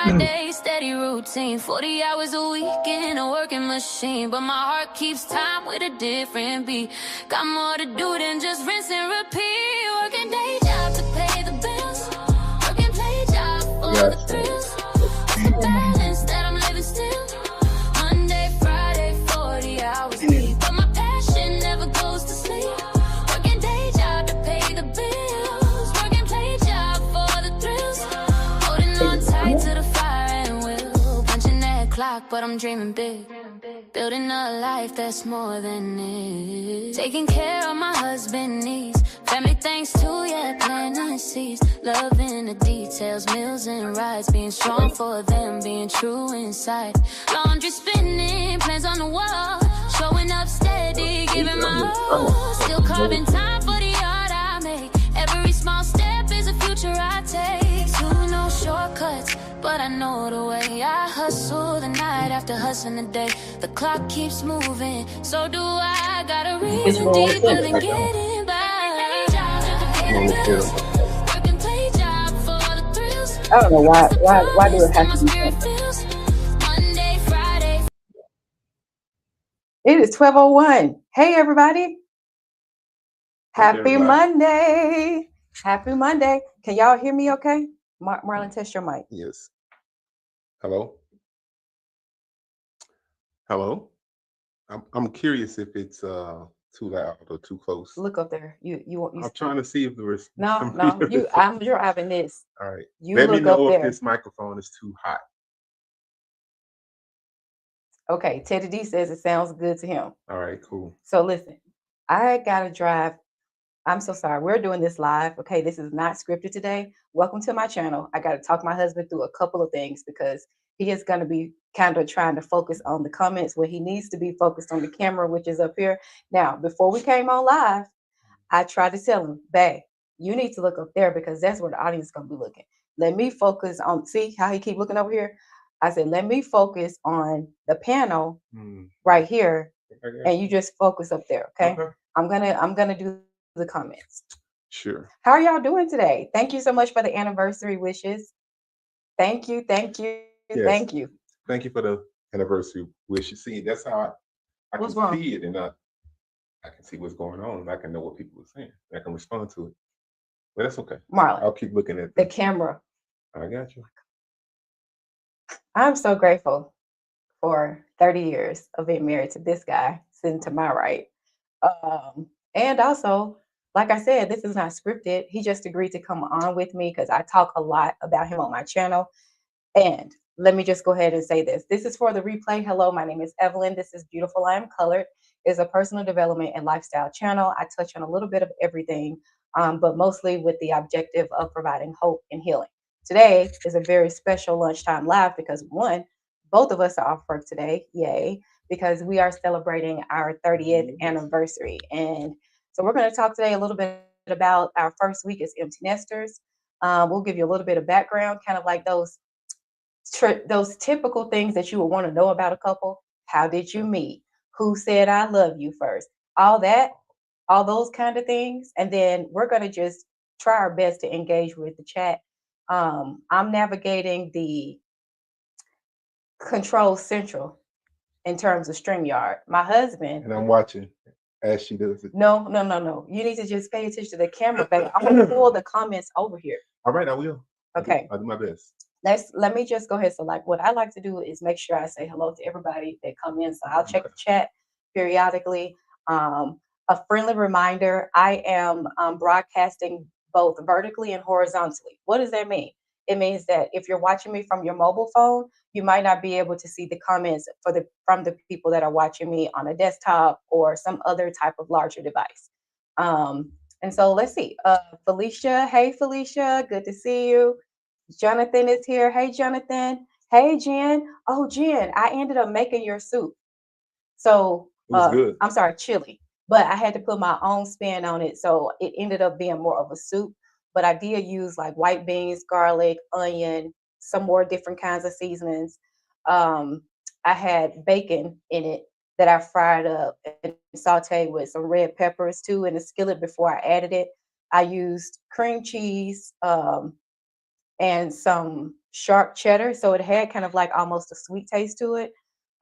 Friday, steady routine, 40 hours a week in a working machine. But my heart keeps time with a different beat. Got more to do than just rinse and repeat. Working day job to pay the bills. Working play job for the thrills. It's the balance that I'm living still. Monday, Friday, 40 hours a week. But my passion never goes to sleep. Working day job to pay the bills. Working play job for the thrills. Holding on tight to the fire and will. Punching that clock, but I'm dreaming big. Building a life that's more than this. Taking care of my husband needs. Family thanks to, yeah, planting seeds. Loving the details, meals and rides. Being strong for them, being true inside. Laundry spinning, plans on the wall. Showing up steady, giving my all. Still carving time for the art I make. Every small step is a future I take. To no shortcuts, but I know the way. I hustle the night after hustling the day. The clock keeps moving, so do I. Got a reason deeper than getting by. Working play job for the thrills. I don't know why do it have to be Monday, Friday. It is 12:01. Hey everybody. Happy Monday. Happy Monday. Can y'all hear me okay? Marlon, test your mic. Yes. Hello? Hello? I'm curious if it's too loud or too close. Look up there. I'm trying to see if there is. No. You're having this. All right. You Let me look know up if there. this microphone is too hot. Okay, Teddy D says it sounds good to him. All right, cool. So listen, I gotta drive. I'm so sorry. We're doing this live. Okay, this is not scripted today. Welcome to my channel. I gotta talk my husband through a couple of things because he is gonna be kind of trying to focus on the comments where he needs to be focused on the camera, which is up here. Now, before we came on live, I tried to tell him, babe, you need to look up there because that's where the audience is gonna be looking. Let me focus on, see how he keep looking over here? I said, let me focus on the panel right here, and you just focus up there, okay? I'm gonna do the comments. Sure. How are y'all doing today? Thank you so much for the anniversary wishes. Thank you. Yes. Thank you. Thank you for the anniversary wishes. See, that's how I What's can wrong? see it, and I can see what's going on, and I can know what people are saying. I can respond to it. But that's okay. Marlon, I'll keep looking at the camera. I got you. I'm so grateful for 30 years of being married to this guy sitting to my right. And also, like I said, this is not scripted. He just agreed to come on with me because I talk a lot about him on my channel. And let me just go ahead and say this. This is for the replay. Hello, my name is Evelyn. This is Beautiful I Am Colored. It's a personal development and lifestyle channel. I touch on a little bit of everything, but mostly with the objective of providing hope and healing. Today is a very special lunchtime live because one, both of us are off work today. Yay. Because we are celebrating our 30th anniversary. And so we're going to talk today a little bit about our first week as empty nesters. We'll give you a little bit of background, kind of like those typical things that you would want to know about a couple. How did you meet? Who said I love you first? All that, all those kind of things. And then we're going to just try our best to engage with the chat. I'm navigating the Control Central in terms of StreamYard. My husband. And I'm watching as she does it. No. You need to just pay attention to the camera, baby. I'm going to pull the comments over here. All right, I will. Okay. I'll do my best. Let me just go ahead. So like what I like to do is make sure I say hello to everybody that come in. So I'll check the chat periodically. A friendly reminder, I am broadcasting both vertically and horizontally. What does that mean? It means that if you're watching me from your mobile phone, you might not be able to see the comments from the people that are watching me on a desktop or some other type of larger device. And so let's see. Felicia, hey Felicia, good to see you. Jonathan is here. Hey, Jonathan. Hey, Jen. Oh, Jen, I ended up making your soup. So it was good. I'm sorry, chili. But I had to put my own spin on it. So it ended up being more of a soup. But I did use like white beans, garlic, onion, some more different kinds of seasonings. I had bacon in it that I fried up and sauteed with some red peppers too in a skillet before I added it. I used cream cheese, and some sharp cheddar. So it had kind of like almost a sweet taste to it.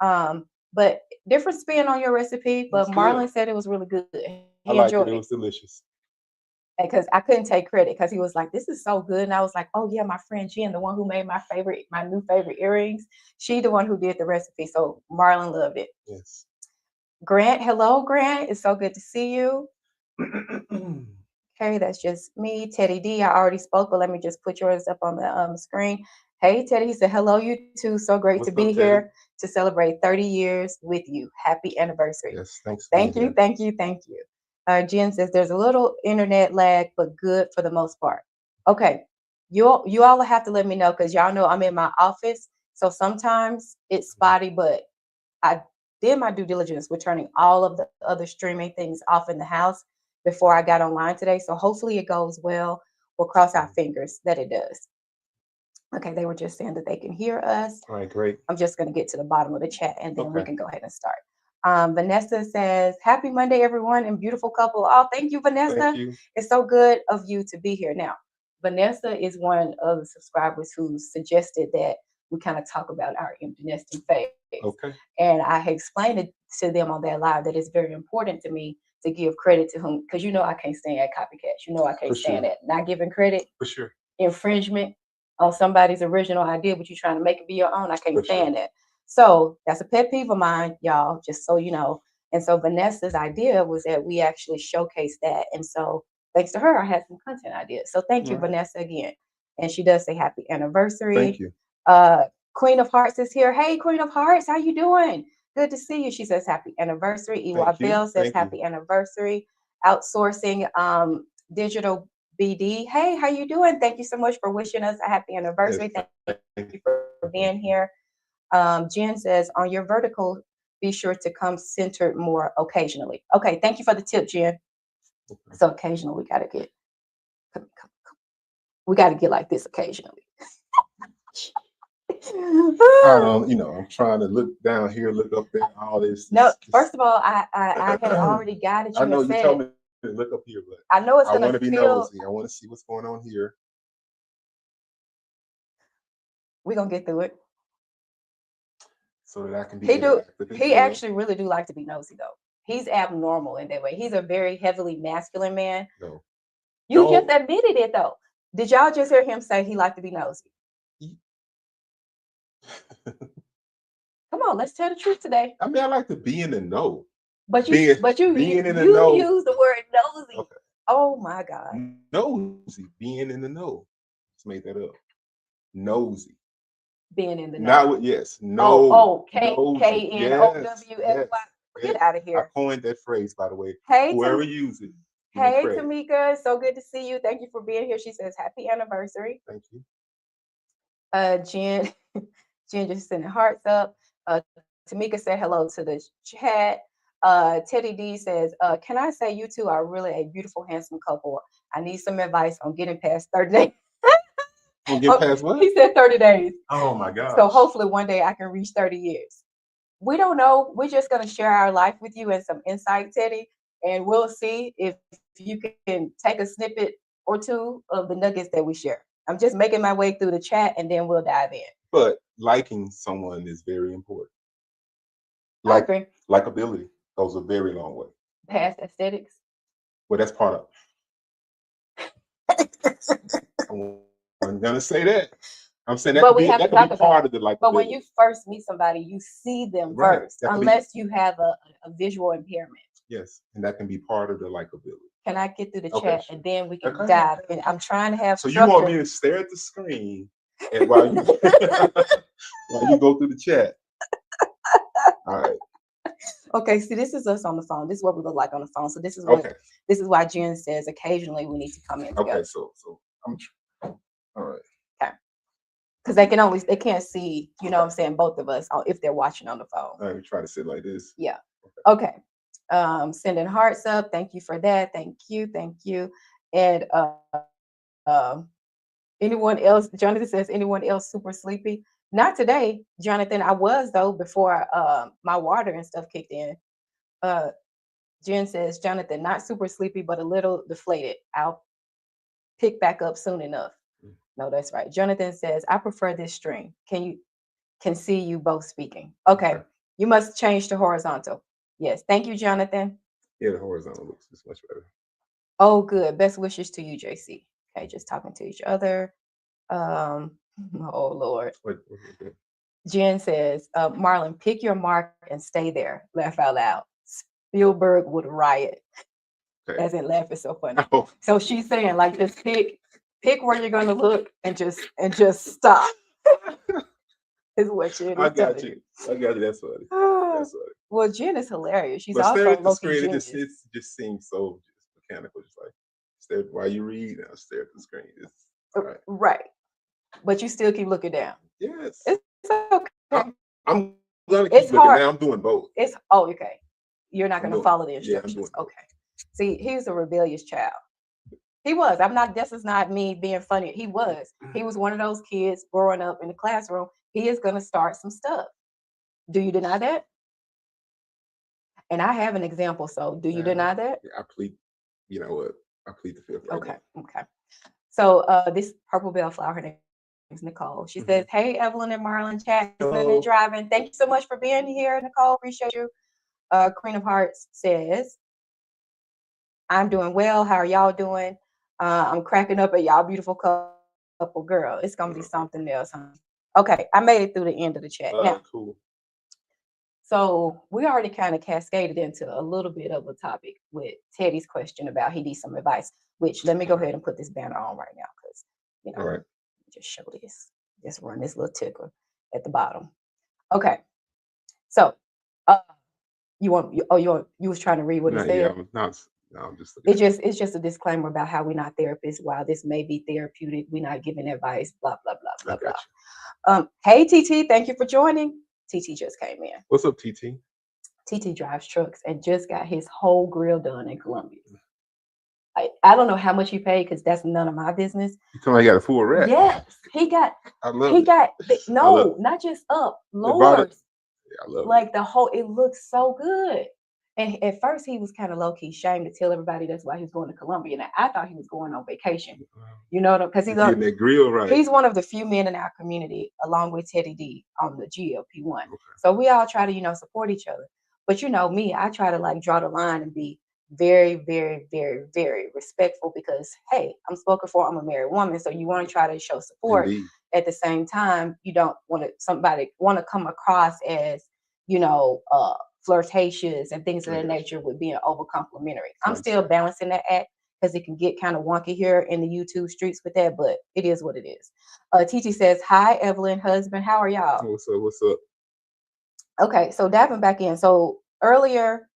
But different spin on your recipe. But Marlon said it was really good. He I liked enjoyed it. It it. was delicious. Because I couldn't take credit because he was like, "This is so good," and I was like, "Oh yeah, my friend Jen, the one who made my new favorite earrings, she the one who did the recipe." So Marlon loved it. Yes. Grant, hello, Grant. It's so good to see you. Okay, that's just me. Teddy D, I already spoke, but let me just put yours up on the screen. Hey, Teddy, he said, hello, you too. So great What's to be up, Teddy? here to celebrate 30 years with you. Happy anniversary. Yes, thanks for being Thank you, here. thank you, thank you. Jen says, there's a little internet lag, but good for the most part. Okay, you all have to let me know because y'all know I'm in my office. So sometimes it's spotty, but I did my due diligence with turning all of the other streaming things off in the house before I got online today. So hopefully it goes well. We'll cross our fingers that it does. Okay, they were just saying that they can hear us. All right, great. I'm just going to get to the bottom of the chat and then we Okay. can go ahead and start. Vanessa says, happy Monday, everyone, and beautiful couple. Oh, thank you, Vanessa. Thank you. It's so good of you to be here. Now, Vanessa is one of the subscribers who suggested that we kind of talk about our empty nesting phase. Okay. And I had explained it to them on that live that it's very important to me to give credit to whom, because you know I can't stand at copycats. You know I can't For stand sure. that. Not giving credit, For sure. infringement on somebody's original idea, but you're trying to make it be your own. I can't For stand sure. that. So that's a pet peeve of mine, y'all, just so you know. And so Vanessa's idea was that we actually showcase that. And so thanks to her, I had some content ideas. So thank you, All right. Vanessa, again. And she does say happy anniversary. Thank you. Queen of Hearts is here. Hey, Queen of Hearts, how you doing? Good to see you. She says happy anniversary. Ewa Thank you. Bell says Thank you. happy anniversary. Outsourcing digital BD. Hey, how you doing? Thank you so much for wishing us a happy anniversary. Yes, Thank you for being here. Jen says, on your vertical, be sure to come centered more occasionally. Okay, thank you for the tip, Jen. So occasionally we got to get like this occasionally. I'm trying to look down here, look up there, all this. No, first of all, I had already got it. I know you said told me to look up here, but I know it's I gonna want to be feel. nosy. I want to see what's going on here. We're gonna get through it. So that I can be He actually really do like to be nosy though. He's abnormal in that way. He's a very heavily masculine man. No. You just admitted it though. Did y'all just hear him say he liked to be nosy? Come on, let's tell the truth today. I mean, I like to be in the know. But you use the word nosy. Okay. Oh my God. Nosy, being in the know. Let's make that up. Nosy. Being in the know. Not with yes. No. KNOWSY. Get out of here. I coined that phrase, by the way. Hey, whoever used it. Hey, Tamika. So good to see you. Thank you for being here. She says happy anniversary. Thank you. Jen just sending hearts up. Tamika said hello to the chat. Teddy D says, can I say you two are really a beautiful, handsome couple? I need some advice on getting past 30 days. Get past what? He said 30 days. Oh my God. So hopefully one day I can reach 30 years. We don't know. We're just going to share our life with you and some insight, Teddy. And we'll see if you can take a snippet or two of the nuggets that we share. I'm just making my way through the chat and then we'll dive in. But liking someone is very important. I agree. Likability goes a very long way. Past aesthetics. Well, that's part of I'm gonna say that. I'm saying that but we have to talk be part of the likability. But when you first meet somebody, you see them first, unless you have a visual impairment. Yes, and that can be part of the likability. Can I get through the chat and then we can dive in? I'm trying to have. So you want me to stare at the screen and while you go through the chat? All right. Okay, see, this is us on the phone. This is what we look like on the phone. So this is what this is why Jen says occasionally we need to come in together. Okay, so I'm all right. Okay. Because they can't see, you know what I'm saying, both of us if they're watching on the phone. All right, try to sit like this. Yeah. Okay. Sending hearts up. Thank you for that. Thank you. And anyone else? Jonathan says, anyone else super sleepy? Not today, Jonathan. I was though before my water and stuff kicked in. Jen says, Jonathan, not super sleepy, but a little deflated. I'll pick back up soon enough. No, that's right. Jonathan says, I prefer this stream. Can see you both speaking. Okay. You must change to horizontal. Yes. Thank you, Jonathan. Yeah, the horizontal looks just much better. Oh, good. Best wishes to you, JC. Okay, just talking to each other. Oh Lord. What Jen says, Marlon, pick your mark and stay there. Laugh out loud. Spielberg would riot. okay. As in laugh is so funny. Oh. So she's saying, like, just pick where you're gonna look and just stop. Is what Jen I is got telling you. I got you. That's funny. That's funny. Well, Jen is hilarious. She's But stare also at the low-key screen, it genius. just seems so just mechanical. Just like stare while you read, I'll stare at the screen. It's all right. Right. But you still keep looking down. Yes. It's okay. I'm gonna keep It's looking hard. now. I'm doing both. Okay. You're not I'm gonna doing- follow the yeah, I'm instructions. doing both. Okay. See, he's a rebellious child. He was. This is not me being funny. He was. He was one of those kids growing up in the classroom. He is gonna start some stuff. Do you deny that? And I have an example. So do you deny that? I plead, you know what? I plead the fifth right Okay. now. Okay. So this purple bellflower, her name is Nicole. She says, hey, Evelyn and Marlon, chat, listening and driving. Thank you so much for being here, Nicole. Appreciate you. Queen of Hearts says, I'm doing well. How are y'all doing? I'm cracking up at y'all beautiful couple. Girl, it's gonna be something else, huh? Okay, I made it through the end of the chat. Now, cool. So we already kind of cascaded into a little bit of a topic with Teddy's question about he needs some advice, which let me go ahead and put this banner on right now because, All right. just show this. Just run this little ticker at the bottom. Okay. So you was trying to read what it said? Yeah, I'm just looking It's just a disclaimer about how we're not therapists. While this may be therapeutic, we're not giving advice, blah, blah, blah, blah, blah. Hey, TT, thank you for joining. TT just came in. What's up, TT? TT drives trucks and just got his whole grill done in Columbia. I don't know how much he paid because that's none of my business. You told me I got a full rack. Yes, he got. I love he it. got not just up, lower. Yeah, I love like the whole. It looks so good. And at first he was kind of low key shamed to tell everybody that's why he's going to Columbia. And I thought he was going on vacation. You know, because he's getting that grill right. He's one of the few men in our community, along with Teddy D, on the GLP-1. Okay. So we all try to, support each other. But me, I try to like draw the line and be very, very, very, very respectful because, hey, I'm spoken for. I'm a married woman, so you want to try to show support. Indeed. At the same time, you don't want somebody want to come across as, flirtatious and things of that nature with being over complimentary. I'm still balancing that act because it can get kind of wonky here in the YouTube streets with that, but it is what it is. TT says, hi, Evelyn, husband. How are y'all? What's up? What's up? Okay, so diving back in. So earlier,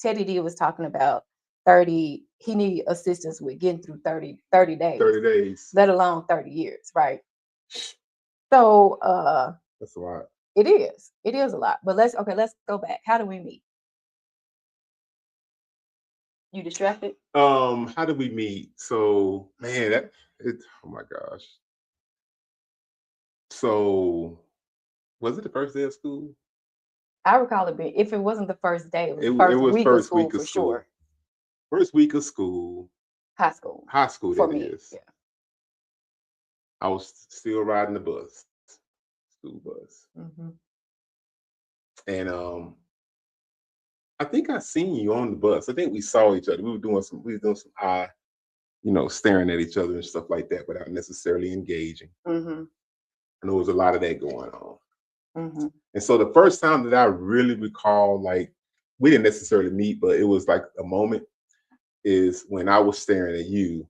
Teddy D was talking about 30, he need assistance with getting through 30 days. 30 days. Let alone 30 years, right? So that's a lot. It is. It is a lot. But let's go back. How do we meet? You distracted? How did we meet? So, man, oh my gosh. So, was it the first day of school? I recall it being, if it wasn't the first day, it was first week of school for sure. First week of school. High school. High school, for that me. is. Yeah. I was still riding the bus, school bus. Mm-hmm. And I think I seen you on the bus. I think we saw each other. We were doing some eye, staring at each other and stuff like that without necessarily engaging. Mm-hmm. And there was a lot of that going on. Mm-hmm. And so the first time that I really recall, like, we didn't necessarily meet, but it was like a moment, is when I was staring at you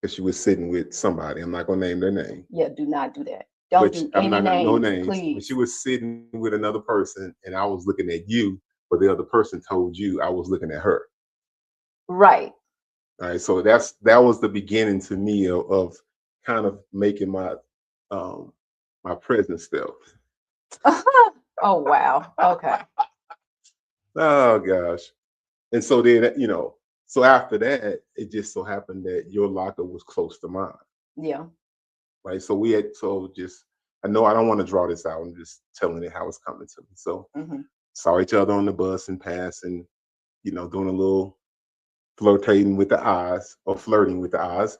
because she was sitting with somebody. I'm not gonna name their name. Yeah, do not do that. Don't do any names, no names. Please. But she was sitting with another person, and I was looking at you, but the other person told you I was looking at her. Right. All right. So that was the beginning to me of kind of making my my presence felt. Oh wow. Okay. Oh gosh. And so then, so after that, it just so happened that your locker was close to mine. Yeah. Right. So I know I don't want to draw this out. I'm just telling it how it's coming to me. So saw each other on the bus and passing, doing a little flirting with the eyes or flirting with the eyes.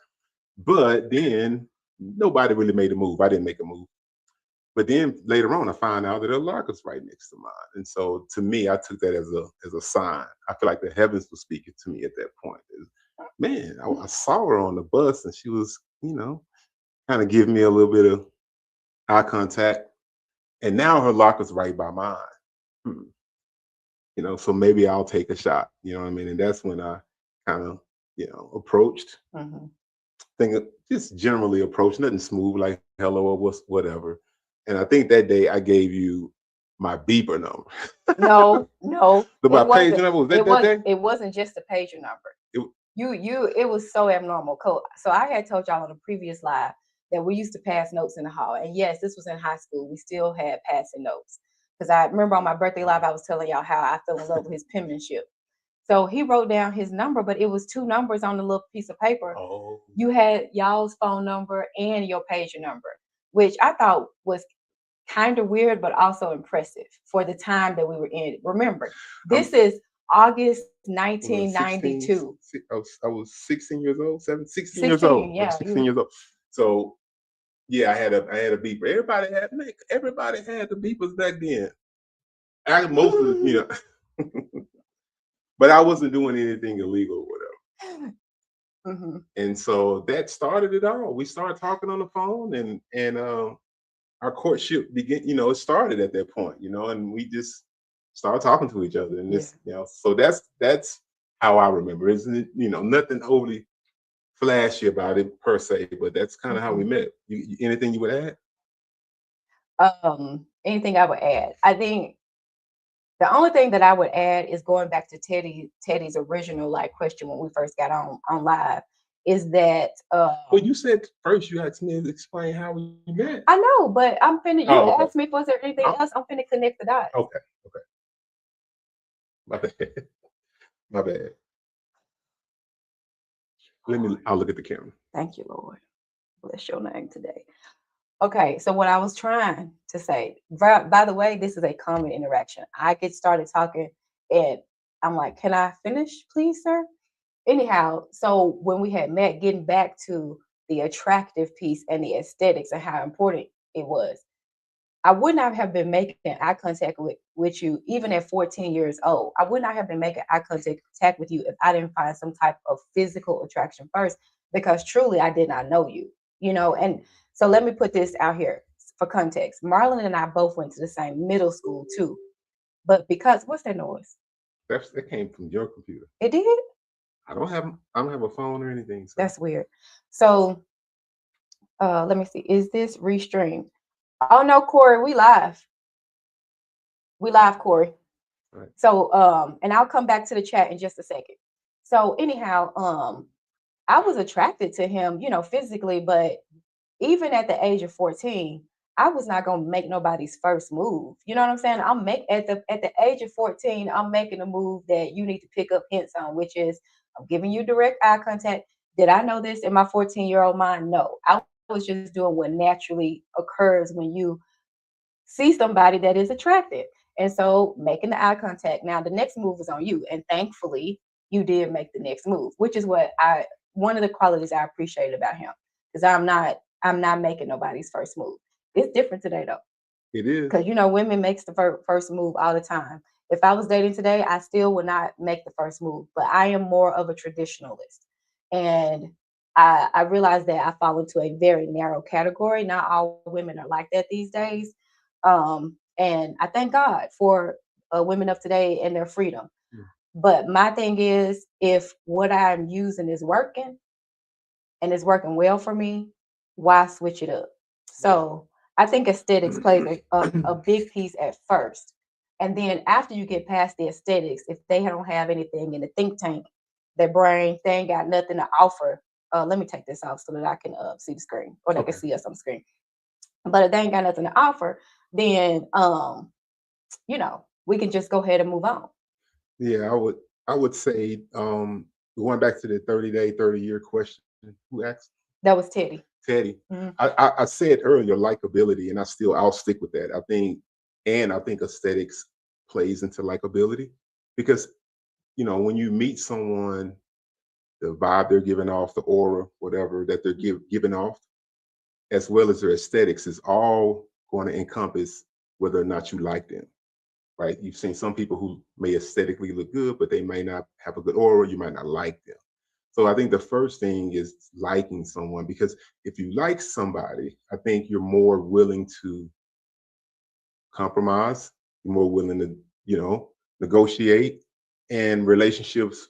But then nobody really made a move. I didn't make a move. But then later on, I found out that her lock right next to mine, and so to me, I took that as a sign. I feel like the heavens were speaking to me at that point. Man, I saw her on the bus, and she was, kind of giving me a little bit of eye contact, and now her locker's right by mine. Hmm. So maybe I'll take a shot. You know what I mean? And that's when I kind of, approached. Mhm. Think just generally approached, nothing smooth like hello or whatever. And I think that day I gave you my beeper number. No, no, My it page wasn't. number was that It that was. day? It wasn't just a pager number. It, It was so abnormal. So I had told y'all on a previous live that we used to pass notes in the hall. And yes, this was in high school. We still had passing notes. Because I remember on my birthday live, I was telling y'all how I fell in love with his penmanship. So he wrote down his number, but it was 2 numbers on the little piece of paper. oh, You had y'all's phone number and your pager number, which I thought was kind of weird, but also impressive for the time that we were in. Remember, this is August I was 16, 1992. I was 16 years old, 16 years 16, old. I yeah. was 16 years old. So yeah, I had a beeper. Everybody had the beepers back then. Most of the, but I wasn't doing anything illegal or whatever. Mhm. And so that started it all. We started talking on the phone, and our courtship began. It started at that point. And we just started talking to each other. And Yeah. so that's how I remember. Isn't it? Nothing overly flashy about it per se, but that's kind of how we met. Anything you would add? Anything I would add? I think the only thing that I would add is going back to Teddy's original question when we first got on live is that Well, you said first you asked me to explain how we met. I know, but I'm finna you Oh, okay. asked me if was there anything else. I'm finna connect the dots. Okay. My bad. My bad. I'll look at the camera. Thank you, Lord. Bless your name today. Okay, so what I was trying to say, by the way, this is a common interaction. I get started talking and I'm like, can I finish, please, sir? Anyhow, so when we had met, getting back to the attractive piece and the aesthetics and how important it was, I would not have been making eye contact with you even at 14 years old. I would not have been making eye contact with you if I didn't find some type of physical attraction first, because truly I did not know you, And so let me put this out here for context. Marlon and I both went to the same middle school too. But because what's that noise? That came from your computer. It did? I don't have a phone or anything. So. That's weird. So let me see. Is this restreamed? Oh no, Corey, we live. We live, Corey. Right. So and I'll come back to the chat in just a second. So anyhow, I was attracted to him, physically, but even at the age of 14, I was not gonna make nobody's first move. You know what I'm saying? At the age of 14, I'm making a move that you need to pick up hints on, which is I'm giving you direct eye contact. Did I know this in my 14-year-old mind? No. I was just doing what naturally occurs when you see somebody that is attractive. And so making the eye contact. Now the next move is on you. And thankfully you did make the next move, which is one of the qualities I appreciate about him. Because I'm not making nobody's first move. It's different today though. It is. Because women makes the first move all the time. If I was dating today, I still would not make the first move. But I am more of a traditionalist. And I realize that I fall into a very narrow category. Not all women are like that these days. And I thank God for women of today and their freedom. But my thing is, if what I'm using is working and it's working well for me, why switch it up? So I think aesthetics plays a big piece at first. And then after you get past the aesthetics, if they don't have anything in the think tank, their brain, they ain't got nothing to offer. Let me take this off so that I can see the screen, or they can see us on the screen. But if they ain't got nothing to offer, then we can just go ahead and move on. Yeah, I would say going back to the 30-year question. Who asked? That was Teddy. Teddy. Mhm. I said earlier likability, and I'll stick with that. I think aesthetics plays into likability because when you meet someone the vibe they're giving off, the aura, whatever that they're giving off, as well as their aesthetics, is all going to encompass whether or not you like them. Right? You've seen some people who may aesthetically look good, but they may not have a good aura. You might not like them. So I think the first thing is liking someone, because if you like somebody, I think you're more willing to compromise, you're more willing to, negotiate. And relationships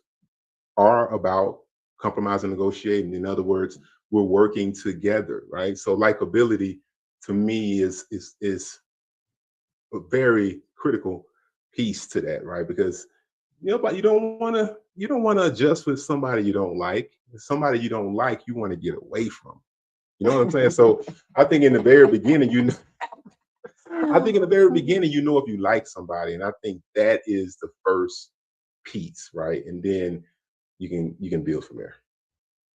are about compromise and negotiating. In other words, we're working together, right? So likability to me is a very critical piece to that, right? Because but you don't want to adjust with somebody you don't like. Somebody you don't like, you want to get away from. You know what I'm saying? So I think in the very beginning, I think in the very beginning, if you like somebody, and I think that is the first piece, right? And then you can build from there.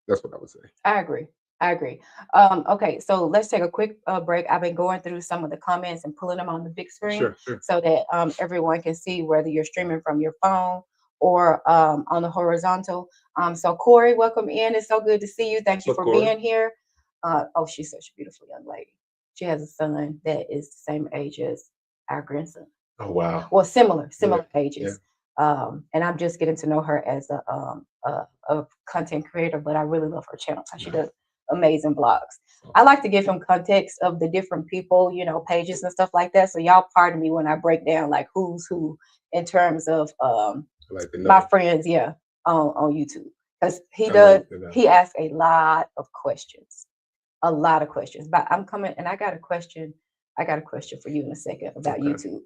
That's what I would say. I agree. I agree. Okay, so let's take a quick break. I've been going through some of the comments and pulling them on the big screen Sure, sure. so that everyone can see whether you're streaming from your phone or on the horizontal. So Corey, welcome in. It's so good to see you. Thank What's you up, for Corey? being here. Oh, she's such a beautiful young lady. She has a son that is the same age as our grandson. Oh wow. Well, similar Yeah, yeah. ages. And I'm just getting to know her as a content creator, but I really love her channel. She does amazing vlogs. I like to give him context of the different people, pages and stuff like that. So y'all pardon me when I break down like who's who in terms of I like to my know. friends, yeah, on YouTube. Because he I does, like to know. he asks a lot of questions. A lot of questions. But I'm coming and I got a question for you in a second about Okay. YouTube.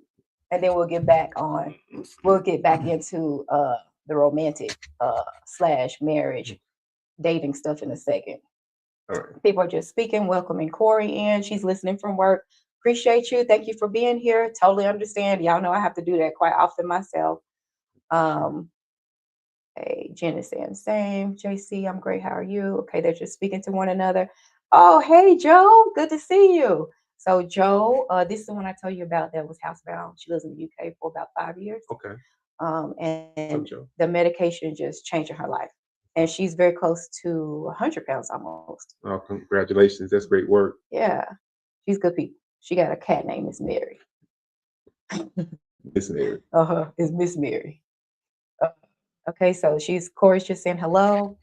And then we'll get back into the romantic slash marriage dating stuff in a second. All right. People are just speaking, welcoming Corey in. She's listening from work. Appreciate you. Thank you for being here. Totally understand. Y'all know I have to do that quite often myself. Hey, Jen is saying the same. JC, I'm great. How are you? Okay, they're just speaking to one another. Oh, hey, Joe. Good to see you. So, Joe, this is the one I told you about that was housebound. She lives in the UK for about 5 years. Okay. And What's up, Joe? the medication just changing her life. And she's very close to 100 pounds almost. Oh, congratulations. That's great work. Yeah, she's good people. She got a cat named Miss Mary. Miss Mary. It's Miss Mary. Okay, so Corey's just saying hello.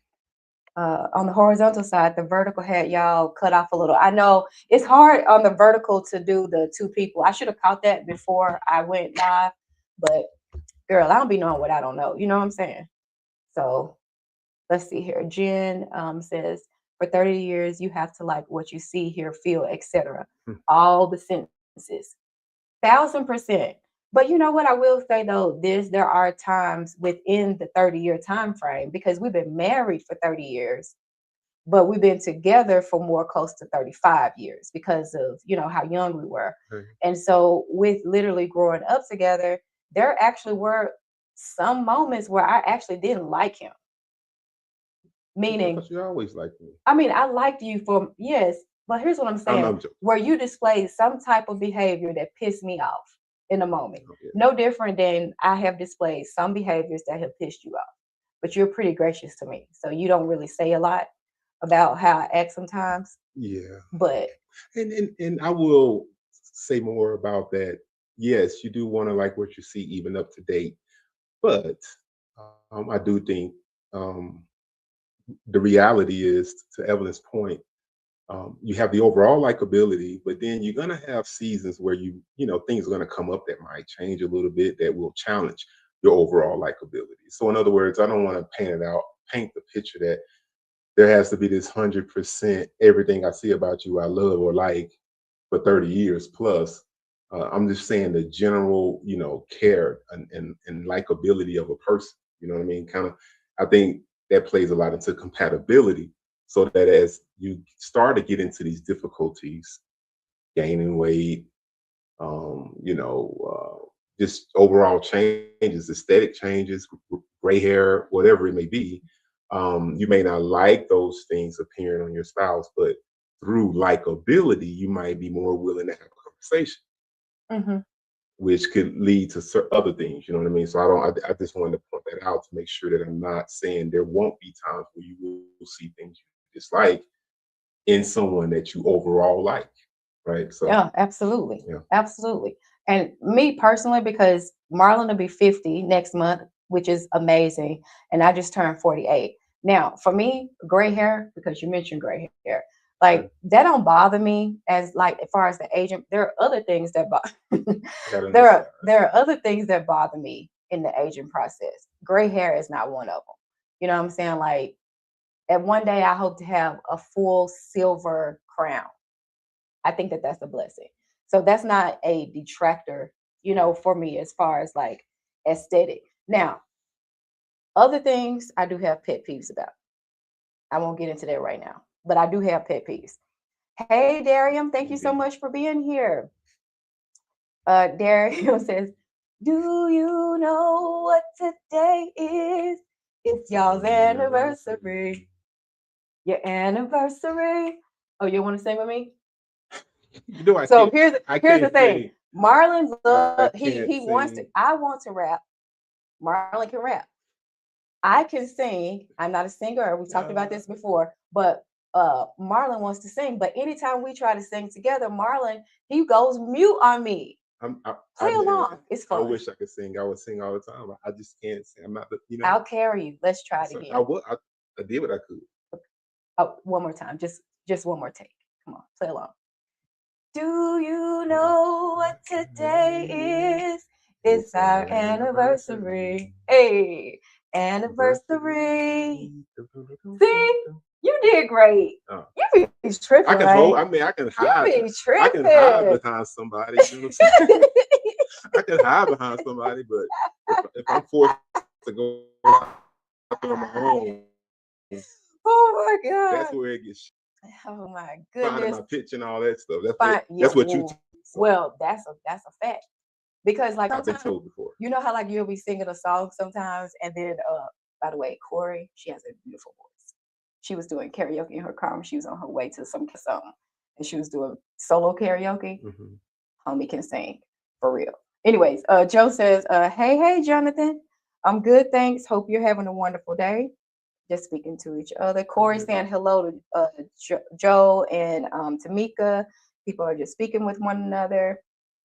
On the horizontal side, the vertical had y'all cut off a little. I know it's hard on the vertical to do the two people. I should have caught that before I went live, but girl, I don't be knowing what I don't know. You know what I'm saying? So let's see here. Jen says, for 30 years, you have to like what you see, hear, feel, etc. All the sentences. 1,000%. But you know what I will say though, there are times within the 30-year time frame because we've been married for 30 years, but we've been together for more close to 35 years because of how young we were. Okay. And so with literally growing up together, there actually were some moments where I actually didn't like him. Meaning, But you always like me. I mean, I liked you yes, but here's what I'm saying. Where you displayed some type of behavior that pissed me off in a moment. Oh, yeah. No different than I have displayed some behaviors that have pissed you off. But you're pretty gracious to me. So you don't really say a lot about how I act sometimes. Yeah. But And I will say more about that. Yes, you do want to like what you see even up to date. But I do think the reality is, to Evelyn's point, you have the overall likability, but then you're gonna have seasons where things are gonna come up that might change a little bit that will challenge your overall likability. So in other words, I don't want to paint the picture that there has to be this 100% everything I see about you I love or like for 30 years plus. I'm just saying the general, care and likability of a person. You know what I mean? Kind of, I think that plays a lot into compatibility. So that as you start to get into these difficulties, gaining weight, just overall changes, aesthetic changes, gray hair, whatever it may be, you may not like those things appearing on your spouse, but through likability, you might be more willing to have a conversation. mm-hmm. which could lead to other things. You know what I mean? So I just wanted to point that out to make sure that I'm not saying there won't be times where you will see things you dislike in someone that you overall like, right? So Yeah, absolutely. yeah. Absolutely. And me personally, because Marlon will be 50 next month, which is amazing. And I just turned 48. Now, for me, gray hair, because you mentioned gray hair, like that don't bother me as far as the aging. There are other things that there are other things that bother me in the aging process. Gray hair is not one of them. You know what I'm saying? Like at one day I hope to have a full silver crown. I think that that's a blessing. So that's not a detractor, for me as far as like aesthetic. Now, other things I do have pet peeves about. I won't get into that right now, but I do have pet peeves. Hey, Darium, thank you so much for being here. Darium says, "Do you know what today is? It's y'all's anniversary. Your anniversary." Oh, you want to sing with me? So here's the thing. Marlon, he wants to. I want to rap. Marlon can rap. I can sing. I'm not a singer. We talked about this before, but Marlon wants to sing. But anytime we try to sing together, Marlon, he goes mute on me. Play along. It's fun. I wish I could sing. I would sing all the time. I just can't sing. I'm not the. I'll carry you. Let's try it again. I would. I did what I could. Oh, one more time. Just one more take. Come on, play along. Do you know what today is? It's our anniversary. Hey, anniversary. See, you did great. You be tripping. I can hold. I mean, I can hide. You be tripping. I can hide behind somebody. You know what I'm saying? I can hide behind somebody, but if I'm forced to go on my own, oh my God, that's where it gets. Oh my goodness! Finding my pitch and all that stuff. That's what you. Well, that's a fact. Because like I've been told before. You know how like you'll be singing a song sometimes, and then by the way, Corey, she has a beautiful voice. She was doing karaoke in her car when she was on her way to some song, and she was doing solo karaoke. Homie can sing for real. Anyways, Joe says, hey, Jonathan, I'm good, thanks. Hope you're having a wonderful day. Just speaking to each other. Corey saying hello to Joe and Tamika. People are just speaking with one another.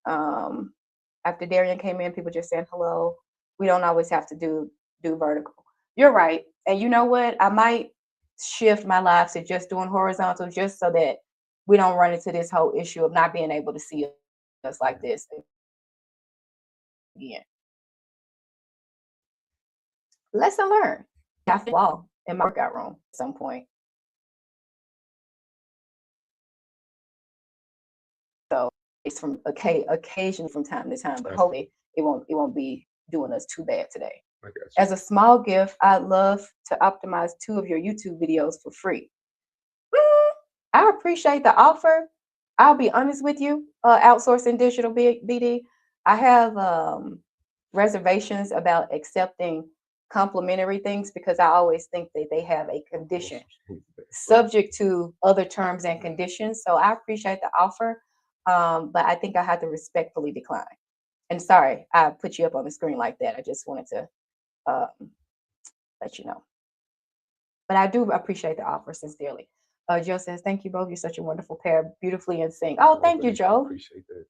After Darian came in, people just saying hello. We don't always have to do vertical. You're right. And you know what? I might shift my lives to just doing horizontal just so that we don't run into this whole issue of not being able to see us like this again. Lesson learned. I have wall in my workout room at some point. So it's from occasion from time to time, but hopefully it won't be doing us too bad today. As a small gift, I'd love to optimize 2 of your YouTube videos for free. I appreciate the offer. I'll be honest with you, outsourcing digital BD. I have reservations about accepting complimentary things because I always think that they have a condition subject to other terms and conditions. So I appreciate the offer, but I think I have to respectfully decline. And sorry, I put you up on the screen like that. I just wanted to let you know. But I do appreciate the offer sincerely. Joe says, "Thank you both. You're such a wonderful pair, beautifully in sync." Oh, thank you, Joe. Appreciate that.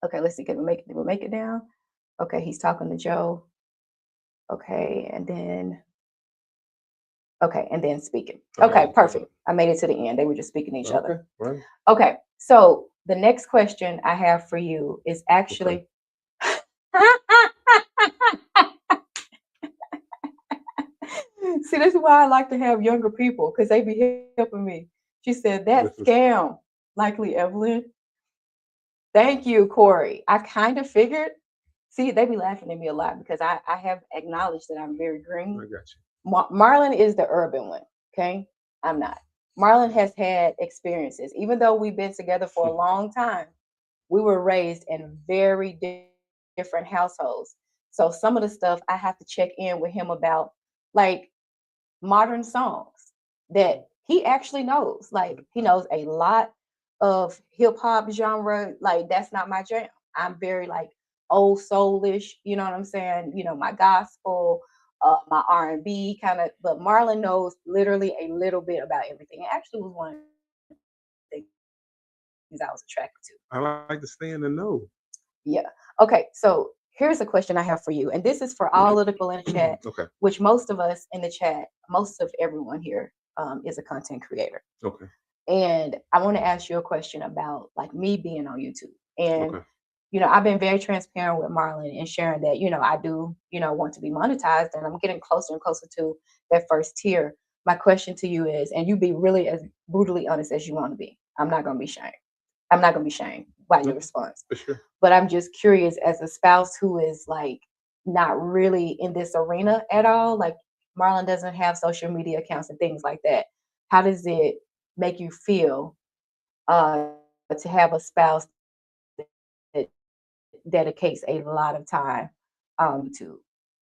Okay, let's see. Can we make it down? Okay, he's talking to Joe. Okay, and then speaking. Okay, perfect. I made it to the end. They were just speaking to each other. Right. Okay, so the next question I have for you is actually. See, this is why I like to have younger people because they be helping me. She said, "That scam, likely Evelyn." Thank you, Corey. I kind of figured. See, they be laughing at me a lot because I have acknowledged that I'm very green. I got you. Marlon is the urban one. Okay, I'm not. Marlon has had experiences, even though we've been together for a long time. We were raised in very different households. So some of the stuff I have to check in with him about, like modern songs that he actually knows. Like he knows a lot of hip hop genre. Like that's not my jam. I'm very like old soulish, you know what I'm saying? You know, my gospel, my R&B kind of, but Marlon knows literally a little bit about everything. It actually was one of the things I was attracted to. I like to stay in the know. Yeah. Okay. So here's a question I have for you. And this is for all of the people in the chat, Okay. which most of us in the chat, most of everyone here is a content creator. Okay. And I want to ask you a question about like me being on YouTube. And, Okay. you know, I've been very transparent with Marlon and sharing that, you know, I do, you know, want to be monetized and I'm getting closer and closer to that first tier. My question to you is, and you be really as brutally honest as you want to be. I'm not going to be shamed. I'm not going to be shamed by your No, response. for sure. But I'm just curious as a spouse who is like not really in this arena at all, like Marlon doesn't have social media accounts and things like that. How does it make you feel to have a spouse that dedicates a lot of time to?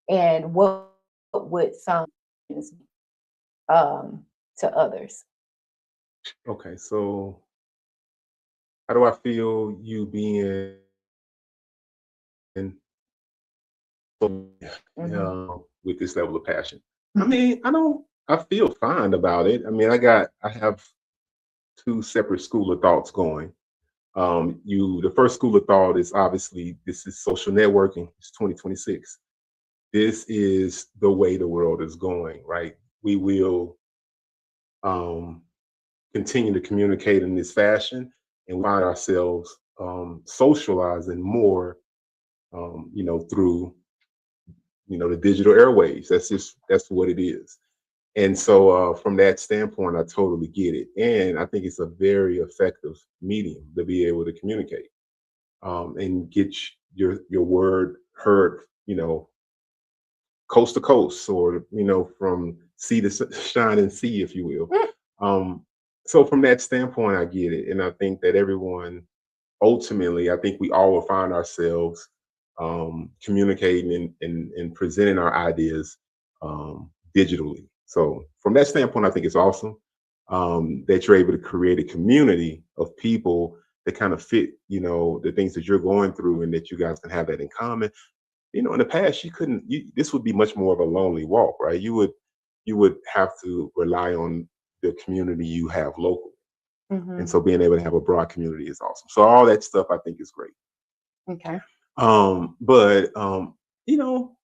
And what would some um, to others? Okay. So how do I feel you being Hmm. with this level of passion? I Hmm. mean, I feel fine about it. I mean, I have two separate school of thoughts going. The first school of thought is obviously this is social networking. It's 2026. This is the way the world is going, right? We will um, continue to communicate in this fashion and find ourselves socializing more, through the digital airwaves. That's what it is. And so, from that standpoint, I totally get it, and I think it's a very effective medium to be able to communicate and get your word heard. Coast to coast, or from sea to shining sea, if you will. So, from that standpoint, I get it, and I think that everyone ultimately, I think we all will find ourselves communicating and presenting our ideas digitally. So from that standpoint, I think it's awesome that you're able to create a community of people that kind of fit, the things that you're going through, and that you guys can have that in common. In the past, you couldn't. This would be much more of a lonely walk, right? You would have to rely on the community you have locally, and Hmm. so being able to have a broad community is awesome. So all that stuff I think is great. Okay. But you know,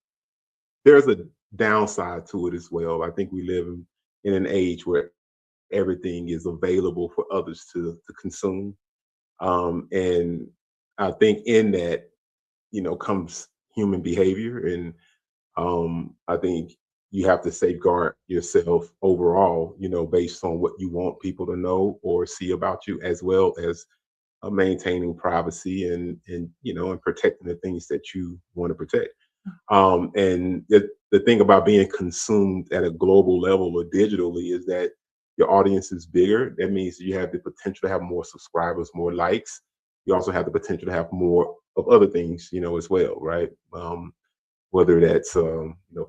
there's a downside to it as well. I think we live in an age where everything is available for others to consume. And I think in that, comes human behavior. And I think you have to safeguard yourself overall, based on what you want people to know or see about you, as well as maintaining privacy and protecting the things that you want to protect. And the thing about being consumed at a global level or digitally is that your audience is bigger. That means you have the potential to have more subscribers, more likes. You also have the potential to have more of other things, as well, right? Whether that's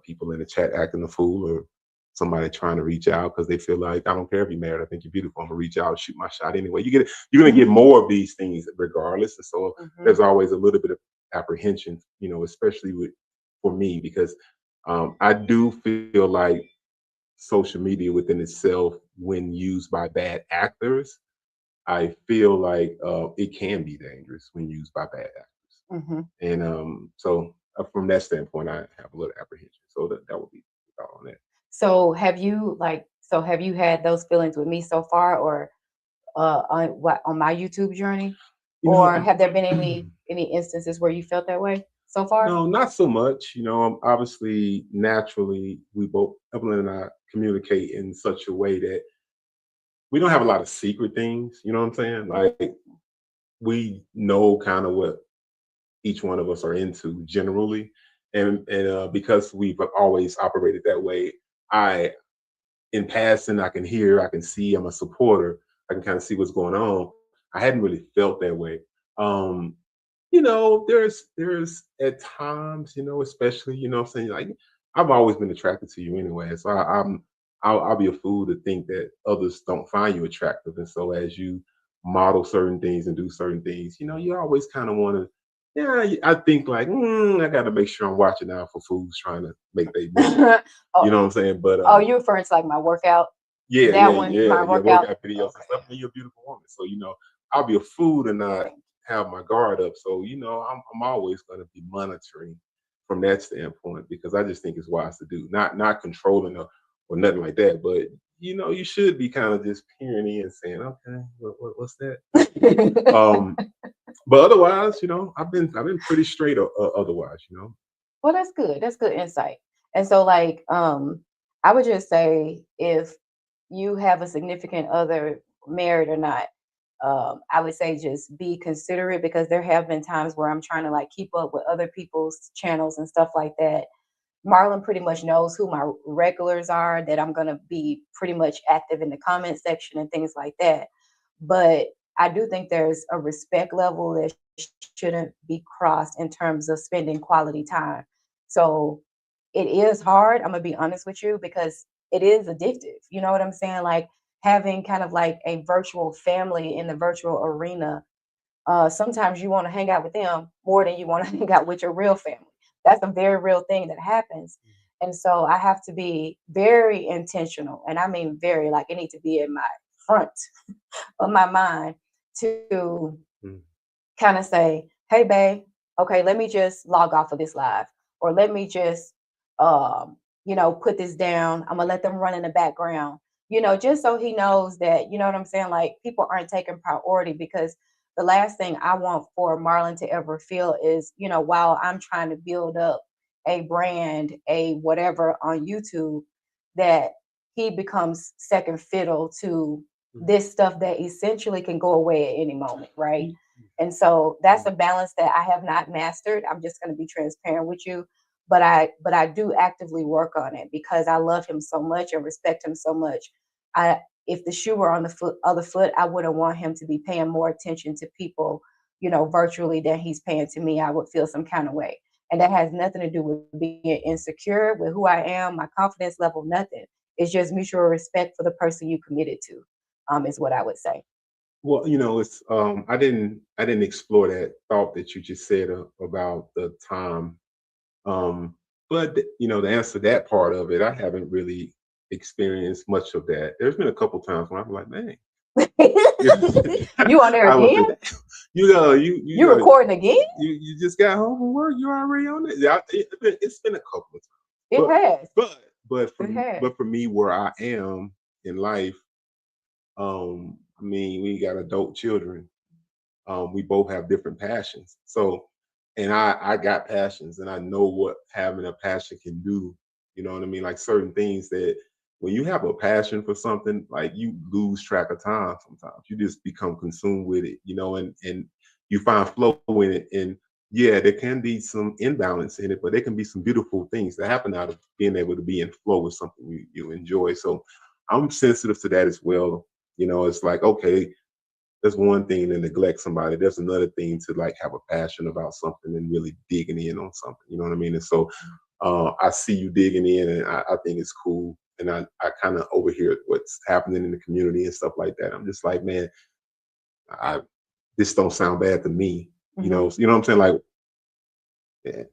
people in the chat acting a fool, or somebody trying to reach out because they feel like, I don't care if you're married, I think you're beautiful, I'm gonna reach out and shoot my shot anyway. You're gonna get more of these things regardless. And so Hmm. there's always a little bit of apprehension, especially for me, because I do feel like social media within itself, when used by bad actors, I feel like it can be dangerous when used by bad actors. Hmm. And so from that standpoint, I have a little apprehension. So that would be the thought on that. So have you had those feelings with me so far, or on my YouTube journey, You know, or have there been any instances where you felt that way so far? no, not so much. Obviously, naturally, we both, Evelyn and I, communicate in such a way that we don't have a lot of secret things. You know what I'm saying? Like, we know kind of what each one of us are into generally, and because we've always operated that way, I in passing, I can hear, I can see, I'm a supporter, I can kind of see what's going on. I hadn't really felt that way. Um, there's at times, especially, what I'm saying, like, I've always been attracted to you anyway. So I'll be a fool to think that others don't find you attractive. And so as you model certain things and do certain things, you always kind of want to Yeah, I think like I got to make sure I'm watching out for fools trying to make their money. You Oh, know what I'm saying? But oh, you're referring to like my workout, yeah, that yeah, one, yeah, my yeah. workout. Workout videos and Okay. stuff. And you're a beautiful woman, so I'll be a fool to not Thank have my guard up. So I'm always going to be monitoring from that standpoint because I just think it's wise to do, not controlling or nothing like that. But you should be kind of just peering in, saying, okay, what's that? you. Um, but otherwise, I've been pretty straight. Otherwise. Well, that's good. That's good insight. And so, like, I would just say if you have a significant other, married or not, I would say just be considerate because there have been times where I'm trying to like keep up with other people's channels and stuff like that. Marlon pretty much knows who my regulars are, that I'm going to be pretty much active in the comment section and things like that. But I do think there's a respect level that shouldn't be crossed in terms of spending quality time. So it is hard. I'm going to be honest with you because it is addictive. You know what I'm saying? Like having kind of like a virtual family in the virtual arena, sometimes you want to hang out with them more than you want to hang out with your real family. That's a very real thing that happens. And so I have to be very intentional. And I mean, very, like it needs to be in my front of my mind to Mm. kind of say, hey, babe, okay, let me just log off of this live, or let me just, put this down. I'm going to let them run in the background, just so he knows that, you know what I'm saying? Like people aren't taking priority because the last thing I want for Marlon to ever feel is, while I'm trying to build up a brand, a whatever on YouTube, that he becomes second fiddle to this stuff that essentially can go away at any moment, right? And so that's a balance that I have not mastered. I'm just going to be transparent with you, but I do actively work on it because I love him so much and respect him so much. I If the shoe were on the other foot, I wouldn't want him to be paying more attention to people, virtually than he's paying to me. I would feel some kind of way. And that has nothing to do with being insecure with who I am, my confidence level, nothing. It's just mutual respect for the person you committed to, is what I would say. Well, it's I didn't explore that thought that you just said about the time. But to answer that part of it, I haven't really experienced much of that. There's been a couple times when I'm like, man, You on there I would again? think you You recording again? you just got home from work. You already on it. Yeah, it's been a couple of times, It but has. but but It from has. but for me, where I am in life, I mean, we got adult children. We both have different passions. So, and I got passions, and I know what having a passion can do. You know what I mean? Like certain things that when you have a passion for something, like you lose track of time sometimes. You just become consumed with it, and you find flow in it. And yeah, there can be some imbalance in it, but there can be some beautiful things that happen out of being able to be in flow with something you enjoy. So I'm sensitive to that as well. It's like, okay, that's one thing to neglect somebody. There's another thing to like have a passion about something and really digging in on something. You know what I mean? And so I see you digging in, and I think it's cool. And I kind of overhear what's happening in the community and stuff like that. I'm just like, man, I this don't sound bad to me. Hmm. You know what I'm saying? Like, eh,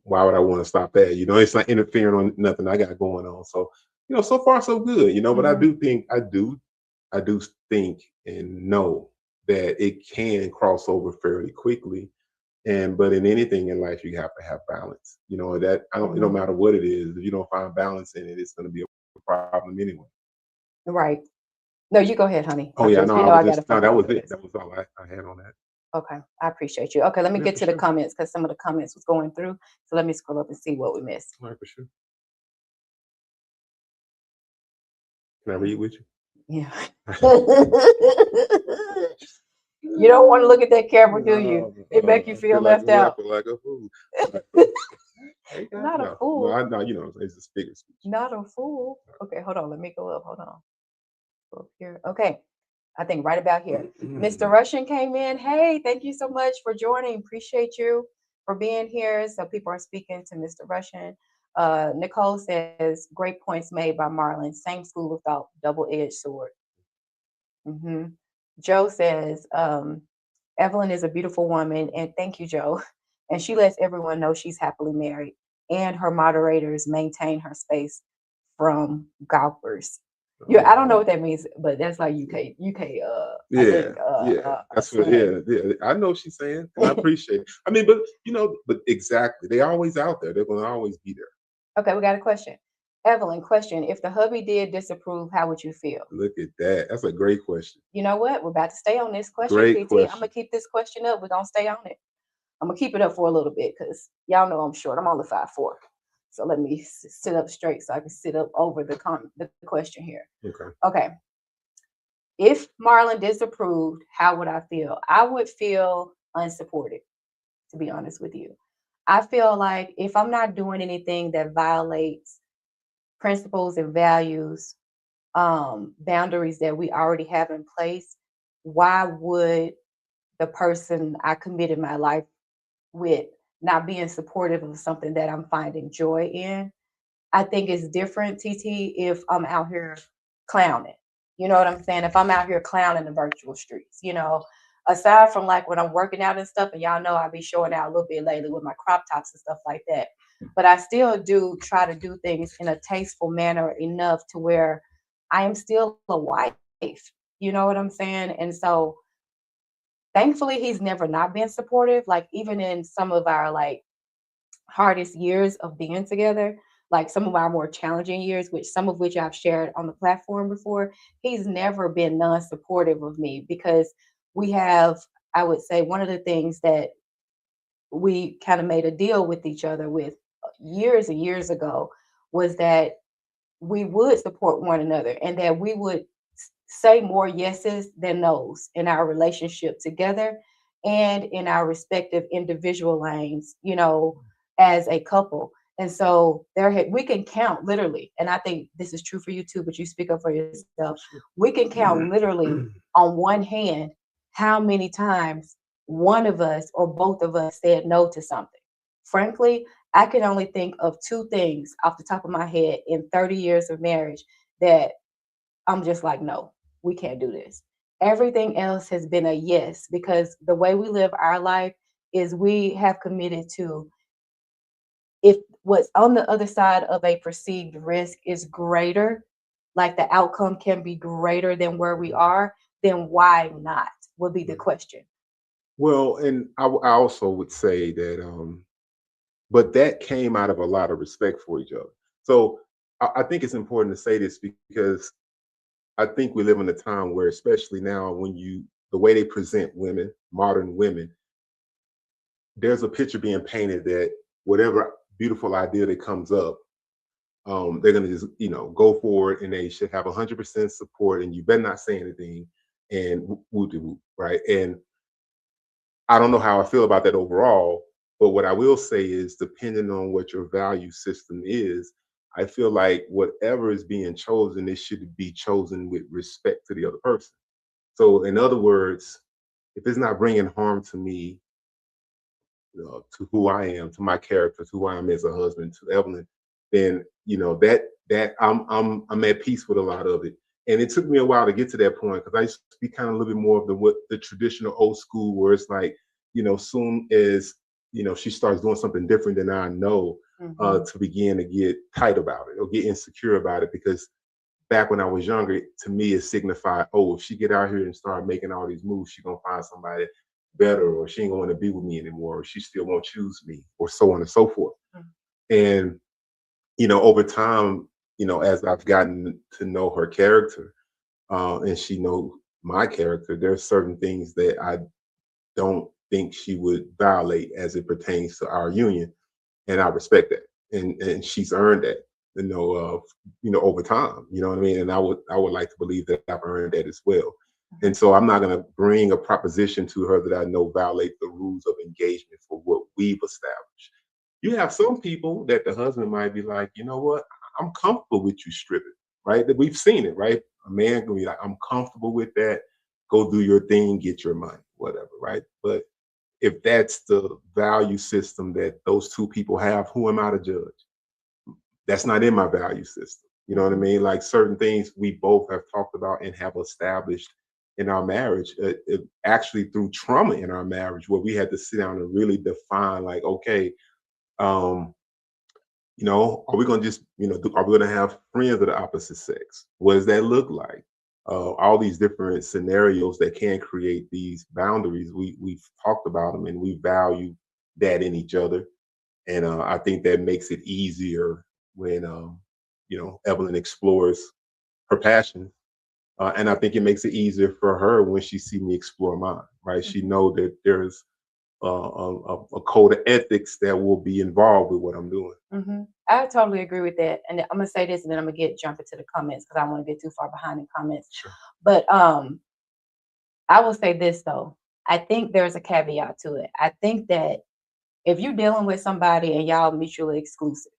why would I want to stop that? It's not interfering on nothing I got going on. So, so far so good. But I Hmm. do think I do think and know that it can cross over fairly quickly. But in anything in life, you have to have balance. That I don't. It don't Hmm. matter what it is. If you don't find balance in it, it's going to be a problem anyway. Right. No, you go ahead, honey. Oh yeah, no, You I know was I got to just no. front That row was for it. this. That was all I had on that. Okay, I appreciate you. Okay, let me Yeah, get for to the sure. comments because some of the comments was going through. So let me scroll up and see what we missed. All right, for sure. Can I read with you? Yeah. You don't want to look at that camera, do you? No, It make you I feel feel like left out. a fool. Hey, God, Not a no, no, fool. no. It's a figure of speech. Not a fool. Okay, hold on. Let me go up. Hold on. Go up here. Okay. I think right about here. Mr. Russian came in. Hey, thank you so much for joining. Appreciate you for being here. So people are speaking to Mr. Russian. Nicole says, great points made by Marlon. Same school of thought, double-edged sword. Hmm. Joe says, Evelyn is a beautiful woman. And thank you, Joe. and she lets everyone know she's happily married, and her moderators maintain her space from golfers. Yeah, I don't know Oh, what that means, but that's like UK. I yeah, think yeah. That's what. slang. Yeah, yeah. I know what she's saying, and I appreciate it. I mean, but but exactly, they always out there. They're gonna always be there. Okay, we got a question. Evelyn, question: if the hubby did disapprove, how would you feel? Look at that. That's a great question. You know what? We're about to stay on this question, Great TT. I'm gonna question. keep this question up. We're gonna stay on it. I'm gonna keep it up for a little bit because y'all know I'm short. I'm only 5'4". So let me sit up straight so I can sit up over the question here. Okay. Okay. If Marlon disapproved, how would I feel? I would feel unsupported, to be honest with you. I feel like if I'm not doing anything that violates principles and values, boundaries that we already have in place, why would the person I committed my life with not being supportive of something that I'm finding joy in? I think it's different, TT, if I'm out here clowning. You know what I'm saying? If I'm out here clowning the virtual streets, aside from like when I'm working out and stuff, and y'all know I be showing out a little bit lately with my crop tops and stuff like that. But I still do try to do things in a tasteful manner enough to where I am still a wife. You know what I'm saying? And so thankfully he's never not been supportive. Like even in some of our like hardest years of being together, like some of our more challenging years, which some of which I've shared on the platform before, he's never been non-supportive of me because we have, I would say, one of the things that we kind of made a deal with each other with years and years ago was that we would support one another and that we would say more yeses than nos in our relationship together and in our respective individual lanes, as a couple. And so we can count literally, and I think this is true for you too, but you speak up for yourself. We can count literally on one hand how many times one of us or both of us said no to something. Frankly, I can only think of two things off the top of my head in 30 years of marriage that I'm just like, no, we can't do this. Everything else has been a yes because the way we live our life is we have committed to, if what's on the other side of a perceived risk is greater, like the outcome can be greater than where we are, then why not? Would be the question. Well, and I also would say that, but that came out of a lot of respect for each other. So I think it's important to say this because I think we live in a time where, especially now, the way they present women, modern women, there's a picture being painted that whatever beautiful idea that comes up, they're gonna just go for it, and they should have 100% support, and you better not say anything, and woo de woo, right? And I don't know how I feel about that overall, but what I will say is, depending on what your value system is, I feel like whatever is being chosen, it should be chosen with respect to the other person. So, in other words, if it's not bringing harm to me, to who I am, to my character, to who I am as a husband, to Evelyn, then that I'm at peace with a lot of it. And it took me a while to get to that point because I used to be kind of a little bit more of the traditional old school where it's like, soon as she starts doing something different than I know, Mhm. to begin to get tight about it or get insecure about it because back when I was younger, to me it signified, oh, if she get out here and start making all these moves, she gonna find somebody better, or she ain't gonna want to be with me anymore, or she still won't choose me, or so on and so forth. Mm. And over time, as I've gotten to know her character, and she know my character, there's certain things that I don't think she would violate as it pertains to our union, and I respect that, and she's earned that, over time. You know what I mean? And I would like to believe that I've earned that as well. And so I'm not going to bring a proposition to her that I know violate the rules of engagement for what we've established. You have some people that the husband might be like, you know what, I'm comfortable with you stripping, right? That we've seen it, right? A man can be like, I'm comfortable with that. Go do your thing, get your money, whatever, right? But if that's the value system that those two people have, who am I to judge? That's not in my value system. You know what I Mhm. mean? Like certain things we both have talked about and have established in our marriage, actually through trauma in our marriage, where we had to sit down and really define, like, okay, um, are we going to just, are we going to have friends of the opposite sex? What does that look like? All these different scenarios that can create these boundaries. We've talked about them, and we value that in each other. And I think that makes it easier when, Evelyn explores her passion. And I think it makes it easier for her when she see me explore mine, right? She know that there's a code of ethics that will be involved with what I'm doing. I totally agree with that. And I'm gonna say this, and then I'm gonna jump into the comments because I don't want to get too far behind in comments. Sure. But I will say this though. I think there's a caveat to it. I think that if you're dealing with somebody and y'all mutually exclusive,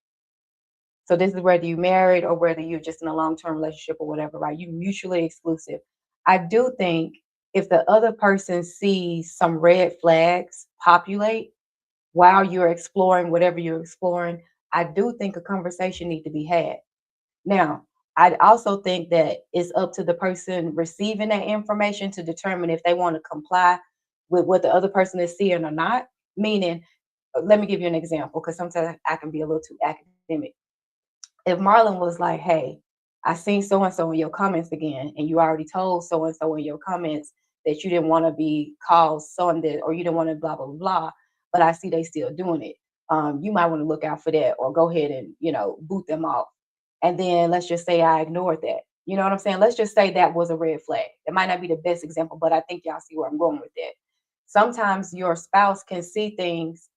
so this is whether you married or whether you're just in a long-term relationship or whatever, right? You mutually exclusive. I do think if the other person sees some red flags populate while you're exploring whatever you're exploring, I do think a conversation need to be had. Now, I also think that it's up to the person receiving that information to determine if they want to comply with what the other person is seeing or not. Meaning, let me give you an example because sometimes I can be a little too academic. If Marlon was like, hey, I seen so and so in your comments again, and you already told so and so in your comments that you didn't want to be called Sunday or you didn't want to blah blah blah, but I see they still doing it. You might want to look out for that, or go ahead and boot them off. And then let's just say I ignored that. You know what I'm saying? Let's just say that was a red flag. It might not be the best example, but I think y'all see where I'm going with that. Sometimes your spouse can see things,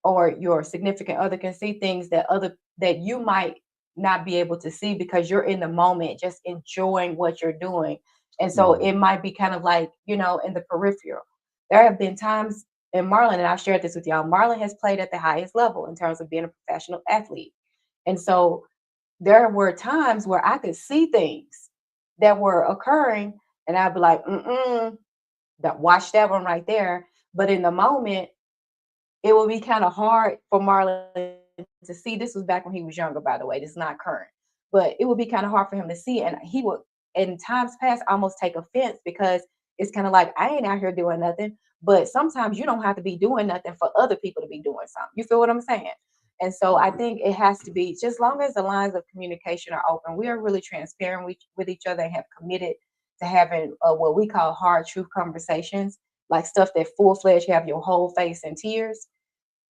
or your significant other can see things that you might not be able to see because you're in the moment just enjoying what you're doing. And so it might be kind of like, in the peripheral. There have been times, and Marlon, and I've shared this with y'all, Marlon has played at the highest level in terms of being a professional athlete. And so there were times where I could see things that were occurring and I'd be like, watch that one right there. But in the moment, it will be kind of hard for Marlon to see. This was back when he was younger, by the way. This is not current. But it would be kind of hard for him to see. And he would, in times past, almost take offense because it's kind of like, I ain't out here doing nothing. But sometimes you don't have to be doing nothing for other people to be doing something. You feel what I'm saying? And so I think it has to be, just long as the lines of communication are open, we are really transparent with each other and have committed to having what we call hard truth conversations, like stuff that full-fledged have your whole face in tears,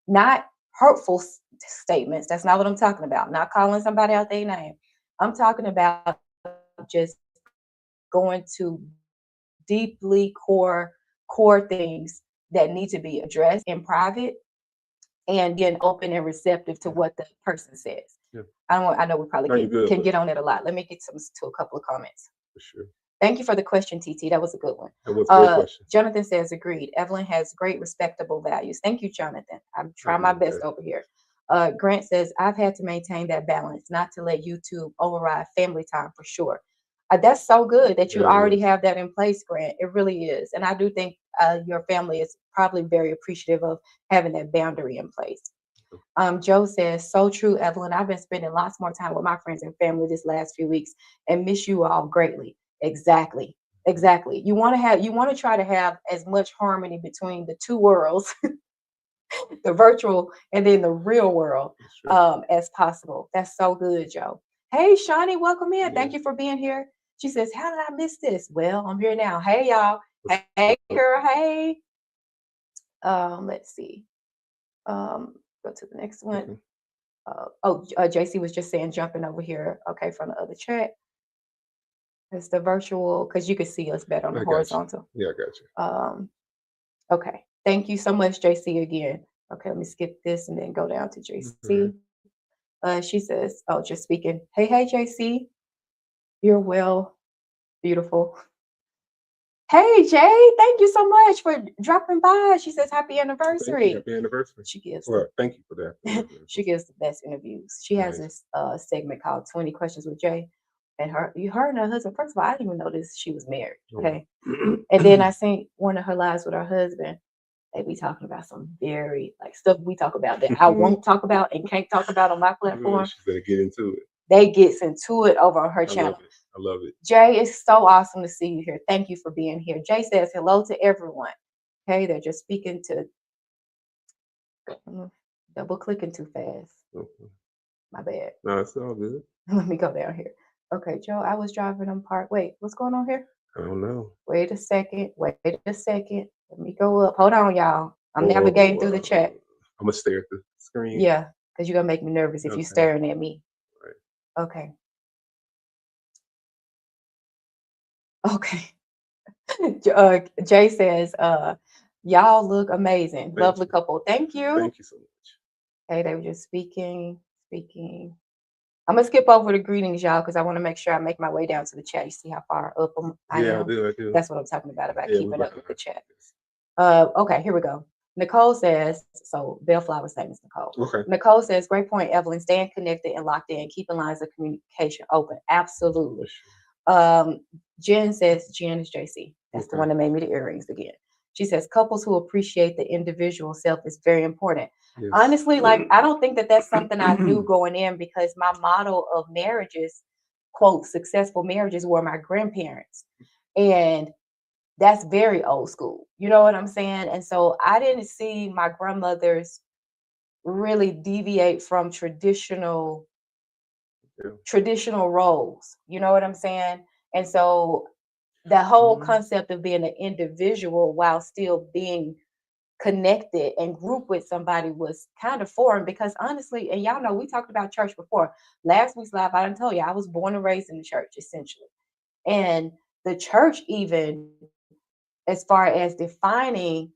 not hurtful statements. That's not what I'm talking about. Not calling somebody out their name. I'm talking about just going to deeply core things that need to be addressed in private and getting open and receptive to what the person says. Yeah. I know we probably can get on it a lot. Let me get to a couple of comments. For sure. Thank you for the question, TT. That was a good one. That was a great question. Jonathan says, agreed. Evelyn has great, respectable values. Thank you, Jonathan. I'm trying my best over here. Grant says, I've had to maintain that balance, not to let YouTube override family time for sure. That's so good that you already have that in place, Grant. It really is. And I do think your family is probably very appreciative of having that boundary in place. Joe says, so true, Evelyn. I've been spending lots more time with my friends and family this last few weeks and miss you all greatly. Exactly. You want to try to have as much harmony between the two worlds, the virtual and then the real world, as possible. That's so good, Joe. Hey, Shawnee, welcome in. Thank you for being here. She says, how did I miss this? Well, I'm here now. Hey, y'all. Hey, girl. Hey. Let's see. Go to the next one. JC was just saying, jumping over here. Okay, from the other chat. It's the virtual, because you can see us better on the horizontal. Yeah, I got you. Okay. Thank you so much, JC, again. Okay, let me skip this and then go down to JC. She says, just speaking. Hey, JC. You're well, beautiful. Hey, Jay, thank you so much for dropping by. She says, happy anniversary. Happy anniversary. She gives. Well, thank you for that. She gives the best interviews. She has this segment called 20 Questions with Jay. And her and her husband, first of all, I didn't even notice she was married. Okay. And then I seen one of her lives with her husband. They be talking about some very stuff we talk about that I won't talk about and can't talk about on my platform. She's gonna get into it. they gets into it over on her I channel. love it. I love it. Jay, it's so awesome to see you here. Thank you for being here. Jay says hello to everyone. Okay, they're just speaking to double clicking too fast. Okay. My bad. No, it's all good. Let me go down here. Okay, Joe, I was driving on park. Wait, what's going on here? I don't know. Wait a second. Wait a second. Let me go up. Hold on, y'all. I'm navigating through the chat. I'm gonna stare at the screen. Yeah, because you're gonna make me nervous if you're staring at me. Right. Okay. Okay. Jay says, y'all look amazing. Lovely couple. Thank you. Thank you so much. Hey, they were just speaking. I'm gonna skip over the greetings, y'all, because I want to make sure I make my way down to the chat. You see how far up I am? I do. That's what I'm talking about keeping up with the chat. Okay, here we go. Nicole says, so Bellflower's name is Nicole. Okay. Nicole says, great point, Evelyn. Staying connected and locked in, keeping lines of communication open. Absolutely. Jen says, Jen is JC. That's the one that made me the earrings again. She says, couples who appreciate the individual self is very important. Yes. Honestly, like, I don't think that that's something I knew going in, because my model of marriages, quote, successful marriages, were my grandparents. And that's very old school. You know what I'm saying? And so I didn't see my grandmothers really deviate from traditional roles. You know what I'm saying? And so the whole concept of being an individual while still being connected and grouped with somebody was kind of foreign, because honestly, and y'all know, we talked about church before. Last week's live, I didn't tell you, I was born and raised in the church, essentially. And the church, even as far as defining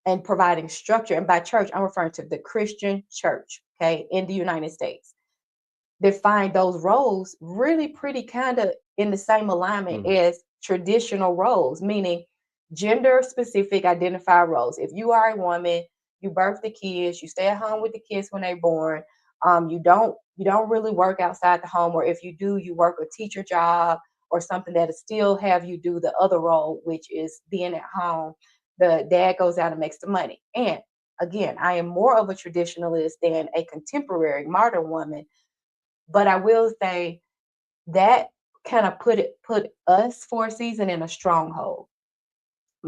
and providing structure, and by church, I'm referring to the Christian church, okay, in the United States, define those roles really pretty kind of in the same alignment as traditional roles, meaning gender specific identified roles. If you are a woman, you birth the kids, you stay at home with the kids when they're born. You don't really work outside the home, or if you do, you work a teacher job or something that'll still have you do the other role, which is being at home. The dad goes out and makes the money. And again, I am more of a traditionalist than a contemporary modern woman. But I will say that kind of put us for a season in a stronghold,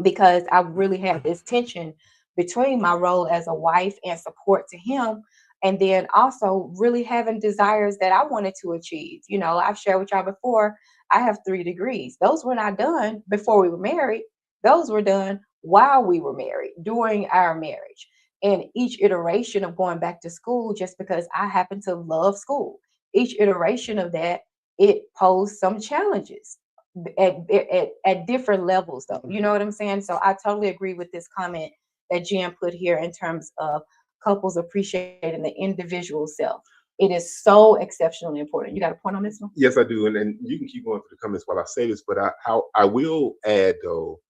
because I really had this tension between my role as a wife and support to him, and then also really having desires that I wanted to achieve. You know, I've shared with y'all before, I have 3 degrees. Those were not done before we were married. Those were done while we were married, during our marriage. And each iteration of going back to school, just because I happen to love school, each iteration of that, it posed some challenges at different levels, though. You know what I'm saying? So I totally agree with this comment that Jen put here in terms of couples appreciating the individual self. It is so exceptionally important. You got a point on this one? Yes, I do. And you can keep going through the comments while I say this, but I will add, though,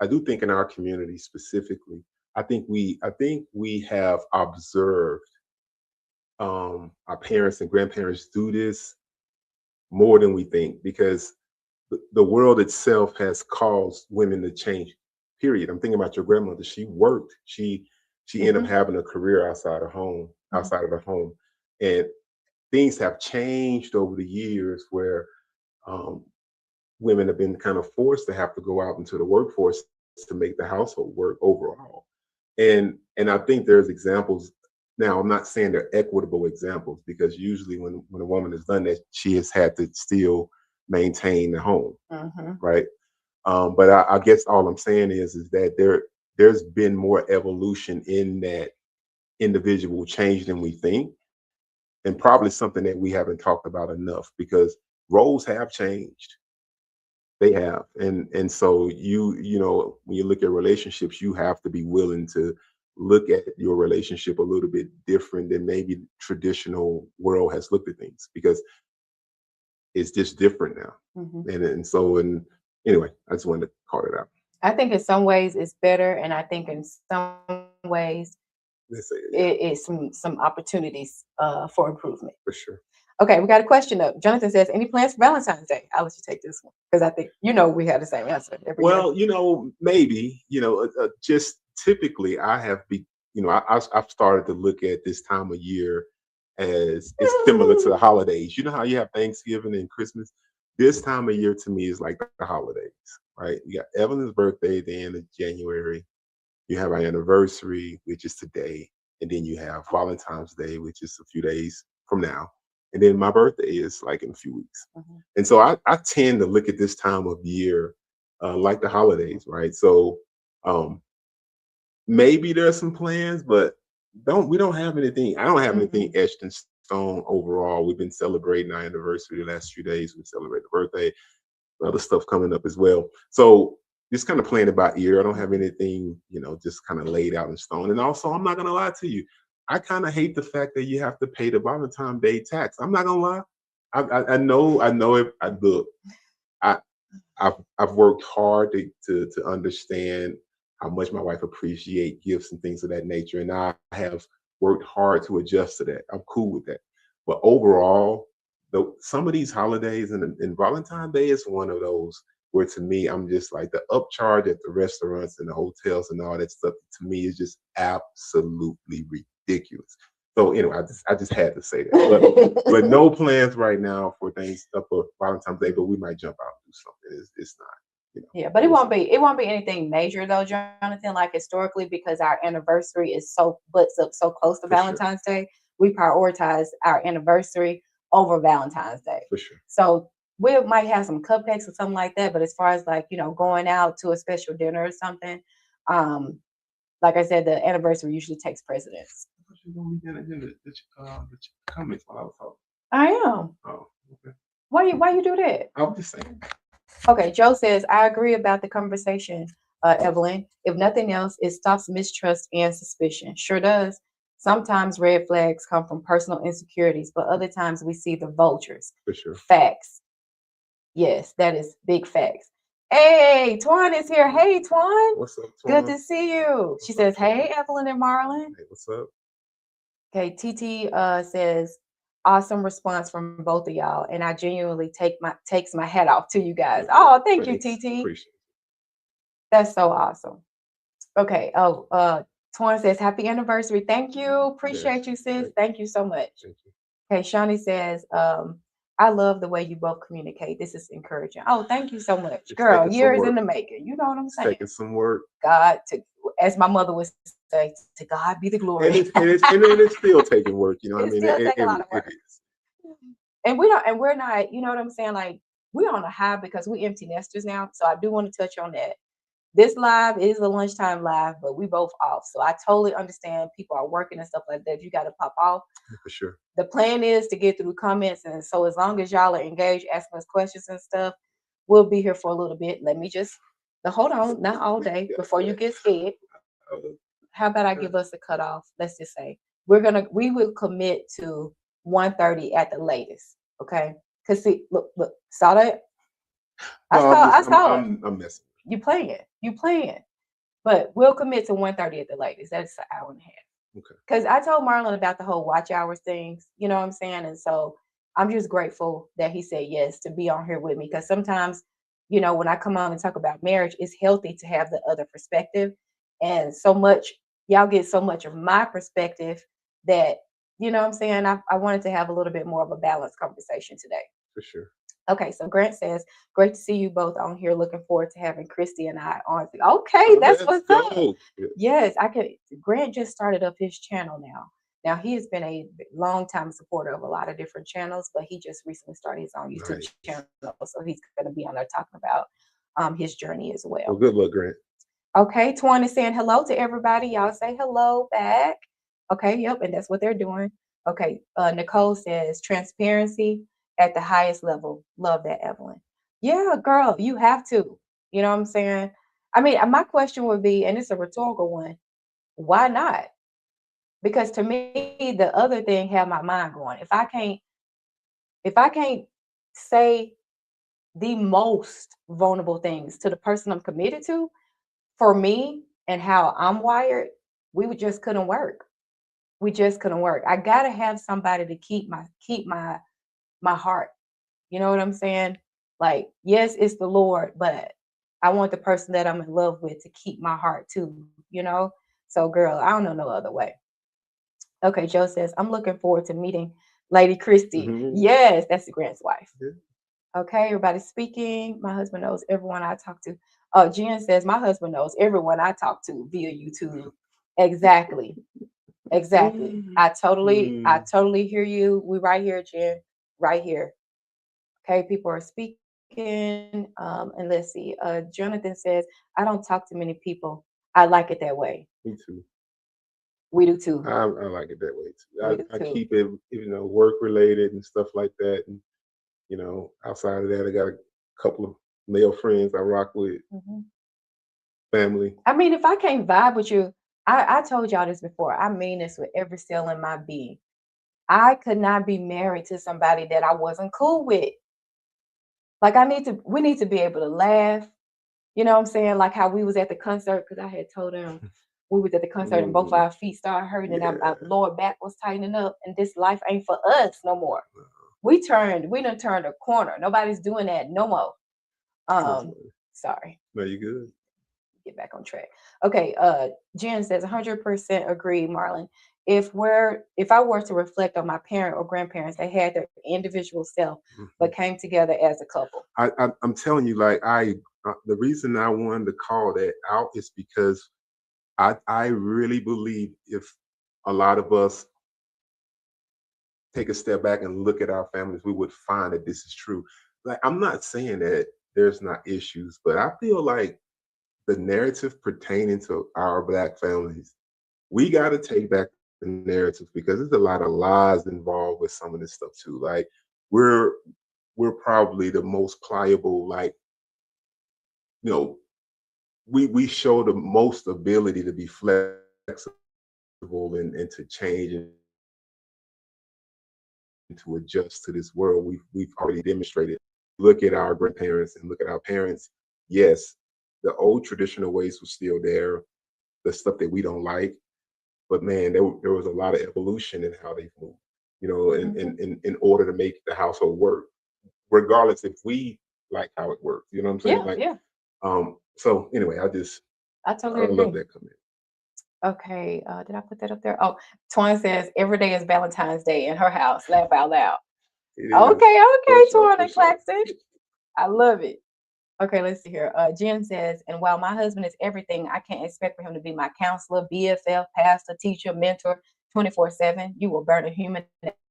I do think in our community specifically, I think we have observed our parents and grandparents do this more than we think, because the world itself has caused women to change, period. I'm thinking about your grandmother. She worked. She ended up having a career outside of the home. And things have changed over the years where women have been kind of forced to have to go out into the workforce to make the household work overall. And I think there's examples. Now, I'm not saying they're equitable examples, because usually when a woman has done that, she has had to still maintain the home, right? But I guess all I'm saying is that there's been more evolution in that individual change than we think, and probably something that we haven't talked about enough, because roles have changed. They have, and so you know, when you look at relationships, you have to be willing to look at your relationship a little bit different than maybe traditional world has looked at things, because it's just different now. And so anyway, I just wanted to call it out. I think in some ways it's better, and I think in some ways it's some opportunities for improvement. For sure. Okay, we got a question up. Jonathan says, any plans for Valentine's Day? I'll let you take this one, because I think, you know, we have the same answer every year. Well, you know, maybe, you know, just typically I have I've started to look at this time of year as it's similar to the holidays. You know how you have Thanksgiving and Christmas? This time of year to me is like the holidays, right? You got Evelyn's birthday at the end of January. You have our anniversary, which is today. And then you have Valentine's Day, which is a few days from now. And then my birthday is like in a few weeks. Mhm. And so I tend to look at this time of year like the holidays, right? So um, maybe there's some plans, but we don't have anything. I don't have anything Mhm. etched in stone overall. We've been celebrating our anniversary the last few days. We celebrate the birthday, other stuff coming up as well. So just kind of playing it by ear. I don't have anything, just kind of laid out in stone. And also, I'm not gonna lie to you. I kind of hate the fact that you have to pay the Valentine Day tax. I'm not gonna lie. I know it. I look. I I've worked hard to understand how much my wife appreciate gifts and things of that nature, and I have worked hard to adjust to that. I'm cool with that. But overall, some of these holidays and Valentine's Day is one of those where to me I'm just like the upcharge at the restaurants and the hotels and all that stuff. To me is just absolutely ridiculous. So anyway, I just had to say that. But no plans right now for things for Valentine's Day. But we might jump out and do something. It's not. Yeah, but it We'll won't see. be it won't be anything major though, Jonathan. Like historically, because our anniversary is so butts up so close to For sure. Valentine's Day, we prioritize our anniversary over Valentine's Day. For sure. So we might have some cupcakes or something like that. But as far as like, going out to a special dinner or something, um, like I said, the anniversary usually takes precedence. Comments while I was talking. I am. Oh, okay. Why you do that? I was just saying. Okay, Joe says, I agree about the conversation, Evelyn. If nothing else, it stops mistrust and suspicion. Sure does. Sometimes red flags come from personal insecurities, but other times we see the vultures. For sure. Facts. Yes, that is big facts. Hey, Twan is here. Hey, Twan. What's up, Good Twan? to see you. She What's up, says, hey, Evelyn and Marlon. Hey, what's up? Okay, TT says, awesome response from both of y'all. And I genuinely takes my hat off to you guys. Oh, thank you, Thanks. TT. Appreciate That's so awesome. Okay. Oh, Twan says, happy anniversary. Thank you. Appreciate you, sis. Thank you so much. Thank you. Okay, Shawnee says, I love the way you both communicate. This is encouraging. Oh, thank you so much. It's Girl, taking some years work. in the making. You know what I'm It's saying? taking some work. As my mother would say, to God be the glory. And it's still taking work, you know what I It's mean? still taking a lot of It work. is. And we're not, you know what I'm saying? Like, we're on a high because we empty nesters now. So I do want to touch on that. This live is a lunchtime live, but we both off. So I totally understand people are working and stuff like that. You got to pop off. For sure. The plan is to get through comments. And so as long as y'all are engaged, asking us questions and stuff, we'll be here for a little bit. Let me just hold on, not all day before you get scared. How about I give us a cutoff? Let's just say we will commit to 1:30 at the latest. Okay. Cause see, look, saw that? I saw it. I'm messing. You playing. But we'll commit to 1:30 at the latest. That's an hour and a half. Okay. Because I told Marlon about the whole watch hours things, you know what I'm saying? And so I'm just grateful that he said yes to be on here with me. Because sometimes, when I come on and talk about marriage, it's healthy to have the other perspective. And so much, y'all get so much of my perspective that, you know what I'm saying? I wanted to have a little bit more of a balanced conversation today. For sure. Okay, so Grant says, great to see you both on here. Looking forward to having Christy and I on. Okay, that's what's up. Yes, I could. Grant just started up his channel now. Now he has been a long time supporter of a lot of different channels, but he just recently started his own YouTube channel, so he's going to be on there talking about his journey as well. Well, good luck, Grant. Okay, Twan is saying hello to everybody. Y'all say hello back. Okay, yep, and that's what they're doing. Okay, Nicole says transparency at the highest level. Love that, Evelyn. Yeah, girl, you have to. You know what I'm saying? I mean, my question would be, and it's a rhetorical one, why not? Because to me, the other thing had my mind going. If I can't say the most vulnerable things to the person I'm committed to, for me and how I'm wired, we just couldn't work. We just couldn't work. I gotta have somebody to keep my heart. You know what I'm saying? Like, yes, it's the Lord, but I want the person that I'm in love with to keep my heart too, So girl, I don't know no other way. Okay, Joe says, I'm looking forward to meeting Lady Christie. Mhm. Yes, that's the Grant's wife. Yeah. Okay, everybody's speaking. My husband knows everyone I talk to. Jen says, my husband knows everyone I talk to via YouTube. Exactly. Exactly. I Mm. totally hear you. We right here, Jen. Right here. Okay, people are speaking. And let's see. Jonathan says, I don't talk to many people. I like it that way. Me too. We do too. I like it that way too. We do I too. keep it, work related and stuff like that. And outside of that, I got a couple of male friends I rock with, Mhm. family. I mean, if I can't vibe with you, I told y'all this before. I mean this with every cell in my being. I could not be married to somebody that I wasn't cool with. Like we need to be able to laugh. You know what I'm saying? Like how we was at the concert, because I had told him we was at the concert and both Hmm. our feet started hurting and our Yeah. lower back was tightening up, and this life ain't for us no more. We done turned a corner. Nobody's doing that no more. Um, Definitely. sorry. No, you good. Get back on track. Okay, Jen says 100% agree, Marlon. If I were to reflect on my parent or grandparents, they had their individual self, Hmm. but came together as a couple. I'm telling you, like the reason I wanted to call that out is because I really believe if a lot of us take a step back and look at our families, we would find that this is true. Like, I'm not saying that there's not issues, but I feel like the narrative pertaining to our Black families, we got to take back the narrative because there's a lot of lies involved with some of this stuff too. Like, we're we're probably the most pliable. Like, you know, we show the most ability to be flexible and to change and to adjust to this world. We've already demonstrated. Look at our grandparents and look at our parents. Yes, the old traditional ways were still there. The stuff that we don't like, but man, there was a lot of evolution in how they moved. Mhm. In order to make the household work, regardless if we like how it works. You know what I'm saying? Yeah, Like, yeah, so anyway, I I totally love agree. that comment. Okay, did I put that up there? Oh, Twan says every day is Valentine's Day in her house. Laugh out loud. It Okay, is for okay, sure, Twan for and sure. Claxton. I love it. Okay, let's see here. Jen says, and while my husband is everything, I can't expect for him to be my counselor, BFF, pastor, teacher, mentor, 24/7. You will burn a human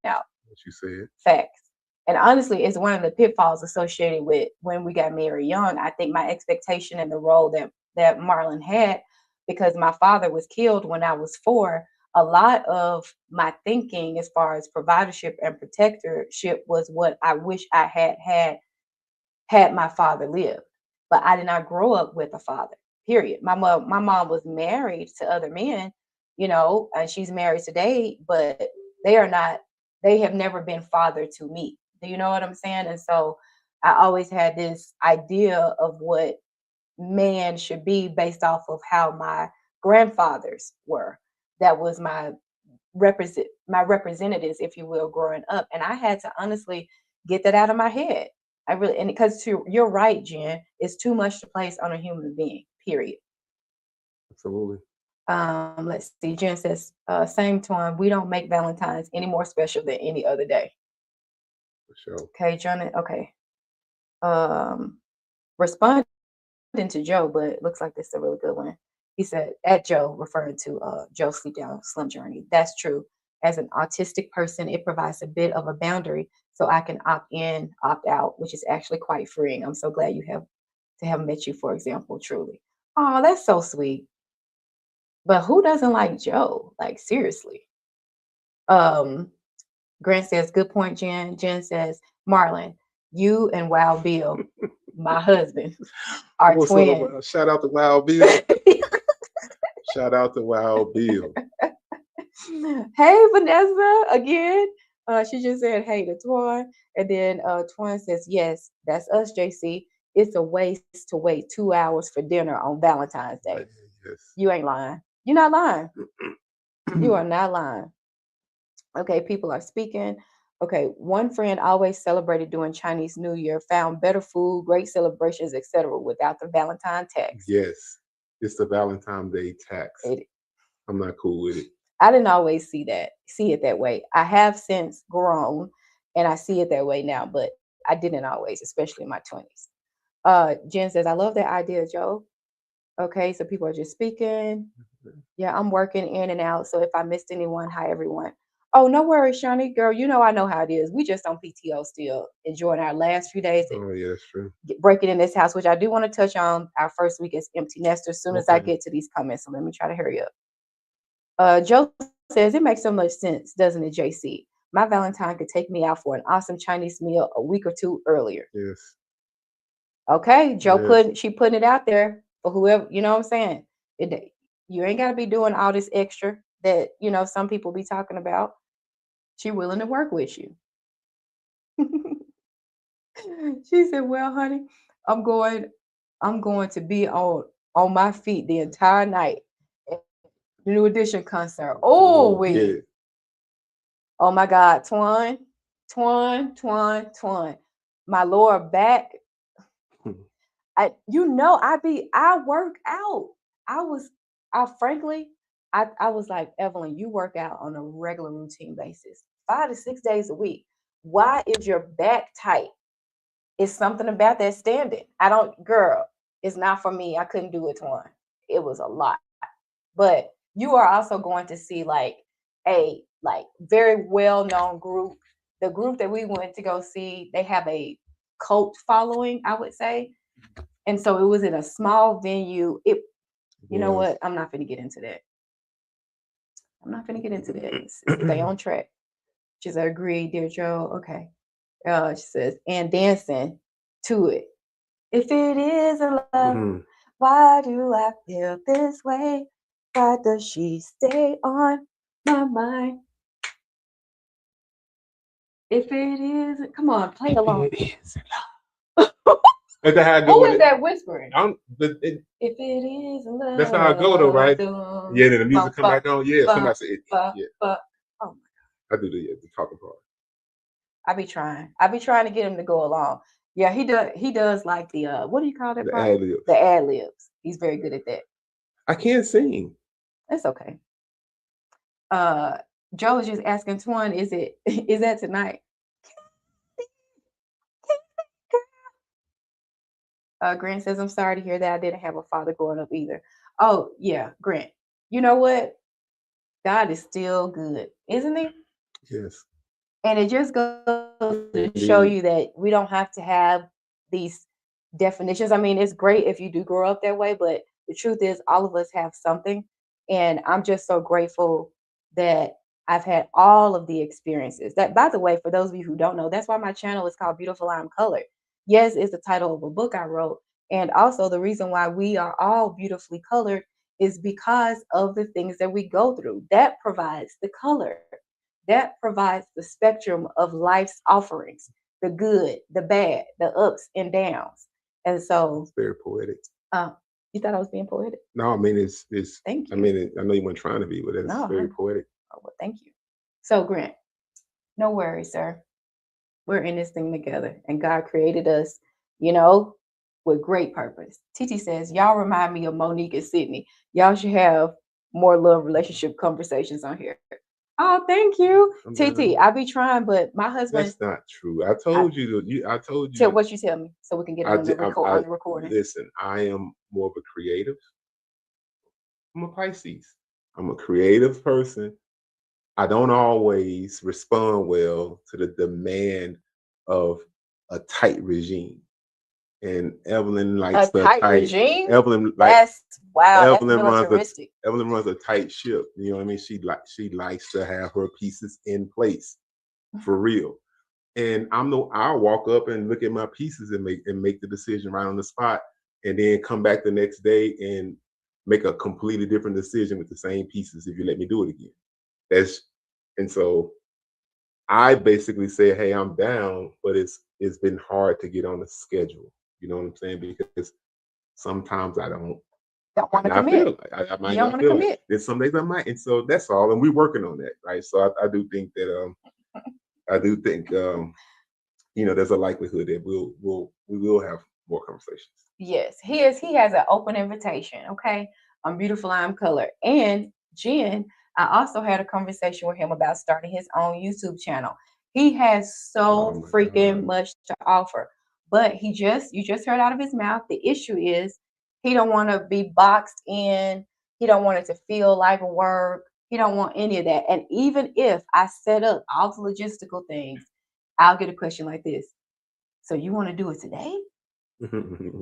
out. What you said. Facts. And honestly, it's one of the pitfalls associated with when we got married young. I think my expectation and the role that Marlon had, because my father was killed when I was 4, a lot of my thinking as far as providership and protectorship was what I wish I had my father lived. But I did not grow up with a father. Period. My mom was married to other men, and she's married today, but they are not. They have never been father to me. Do you know what I'm saying? And so I always had this idea of what man should be based off of how my grandfathers were. That was my representatives, if you will, growing up. And I had to honestly get that out of my head. I really, and because you're right, Jen, it's too much to place on a human being, period. Absolutely. Let's see. Jen says, same time, we don't make Valentine's any more special than any other day. For sure. Okay, John. Okay. Um, responding to Joe, but it looks like this is a really good one. He said, at Joe, referring to Joe's Sleep Down Slim Journey. That's true. As an autistic person, it provides a bit of a boundary so I can opt in, opt out, which is actually quite freeing. I'm so glad you have met you, for example, truly. Oh, that's so sweet. But who doesn't like Joe? Like, seriously. Um, Grant says, good point, Jen. Jen says, Marlon, you and Wild Bill, my husband, are What's up? twins. Shout out to Wild Bill. Shout out to Wild Bill. Hey, Vanessa, again. She just said, hey to Twan. And then Twan says, yes, that's us, JC. It's a waste to wait 2 hours for dinner on Valentine's Day. Man, yes. You ain't lying. You're not lying. You are not lying. Okay, people are speaking. Okay, one friend always celebrated during Chinese New Year, found better food, great celebrations, etc., without the Valentine tax. Yes. It's the Valentine's Day tax. It, I'm not cool with it. I didn't always see it that way. I have since grown and I see it that way now, but I didn't always, especially in my 20s. Jen says, I love that idea, Joe. Okay, so people are just speaking. Yeah, I'm working in and out. So if I missed anyone, hi everyone. Oh, no worries, Shawnee. Girl, you know I know how it is. We just on PTO still, enjoying our last few days Oh yeah, that's true. breaking in this house, which I do want to touch on our first week as empty nester as soon as I Okay. get to these comments. So let me try to hurry up. Joe says, it makes so much sense, doesn't it, JC? My Valentine could take me out for an awesome Chinese meal a week or two earlier. Yes. Okay, Joe Yes. putting it out there for whoever, you know what I'm saying? You ain't gotta be doing all this extra that some people be talking about. She willing to work with you. She said, well, honey, I'm going, I'm going to be on my feet the entire night at the New Edition concert. Oh, Get we. it. Oh my God, Twan. My lower back. I work out. I was I frankly I was like, Evelyn, you work out on a regular routine basis, 5 to 6 days a week. Why is your back tight? It's something about that standing. I don't, girl, it's not for me. I couldn't do it, Twan. It was a lot. But you are also going to see like a very well known group. The group that we went to go see, they have a cult following, I would say. And so it was in a small venue. You know what? I'm not gonna get into that. I'm not gonna get into that. Stay on track. She said, agree, dear Joe. Okay. She says, and dancing to it. If it isn't love, why do I feel this way? Why does she stay on my mind? If it isn't, come on, play along. That's how I go Who with is it. that whispering? If it isn't love, that's how I go though, right? Yeah, then the music come back on. Yeah, somebody said it. Yeah. Oh my God. I do the talking part. I be trying to get him to go along. Yeah, he does like the what do you call that The part? ad libs. The ad libs. He's very good at that. I can't sing. That's okay. Joe is just asking Twan, is that tonight? Grant says, I'm sorry to hear that. I didn't have a father growing up either. Oh, yeah, Grant. You know what? God is still good, isn't he? Yes. And it just goes to show you that we don't have to have these definitions. I mean, it's great if you do grow up that way, but the truth is, all of us have something. And I'm just so grateful that I've had all of the experiences. That, by the way, for those of you who don't know, that's why my channel is called Beautiful I'm Colored. Yes, it's the title of a book I wrote. And also, the reason why we are all beautifully colored is because of the things that we go through. That provides the color. That provides the spectrum of life's offerings, the good, the bad, the ups and downs. And so it's very poetic. You thought I was being poetic? No, I mean it's thank you. I mean I know you weren't trying to be, but it's very poetic. Oh, well, thank you. So Grant, no worries, sir. We're in this thing together, and God created us, with great purpose. Titi says, y'all remind me of Monique and Sydney. Y'all should have more love relationship conversations on here. Oh, thank you, Titi. I be trying, but my husband. That's not true. I told you. I told you. Tell what you tell me, so we can get it on the recording. Listen, I am more of a creative. I'm a Pisces. I'm a creative person. I don't always respond well to the demand of a tight regime. And Evelyn likes a tight regime. Evelyn Evelyn militaristic. Evelyn runs a tight ship. You know what I mean? She likes to have her pieces in place for real. And I'll walk up and look at my pieces and make the decision right on the spot, and then come back the next day and make a completely different decision with the same pieces if you let me do it again. And so I basically say, hey, I'm down, but it's been hard to get on the schedule. You know what I'm saying? Because sometimes I don't want to commit. I might not feel it. Then some days I might. And so that's all. And we're working on that, right? So I do think that there's a likelihood that we will have more conversations. Yes, he has an open invitation. Okay. I'm Beautiful I'm Color. And Jen, I also had a conversation with him about starting his own YouTube channel. He has so my freaking God. much to offer, but you just heard out of his mouth. The issue is he don't want to be boxed in. He don't want it to feel like work. He don't want any of that. And even if I set up all the logistical things, I'll get a question like this. So you want to do it today?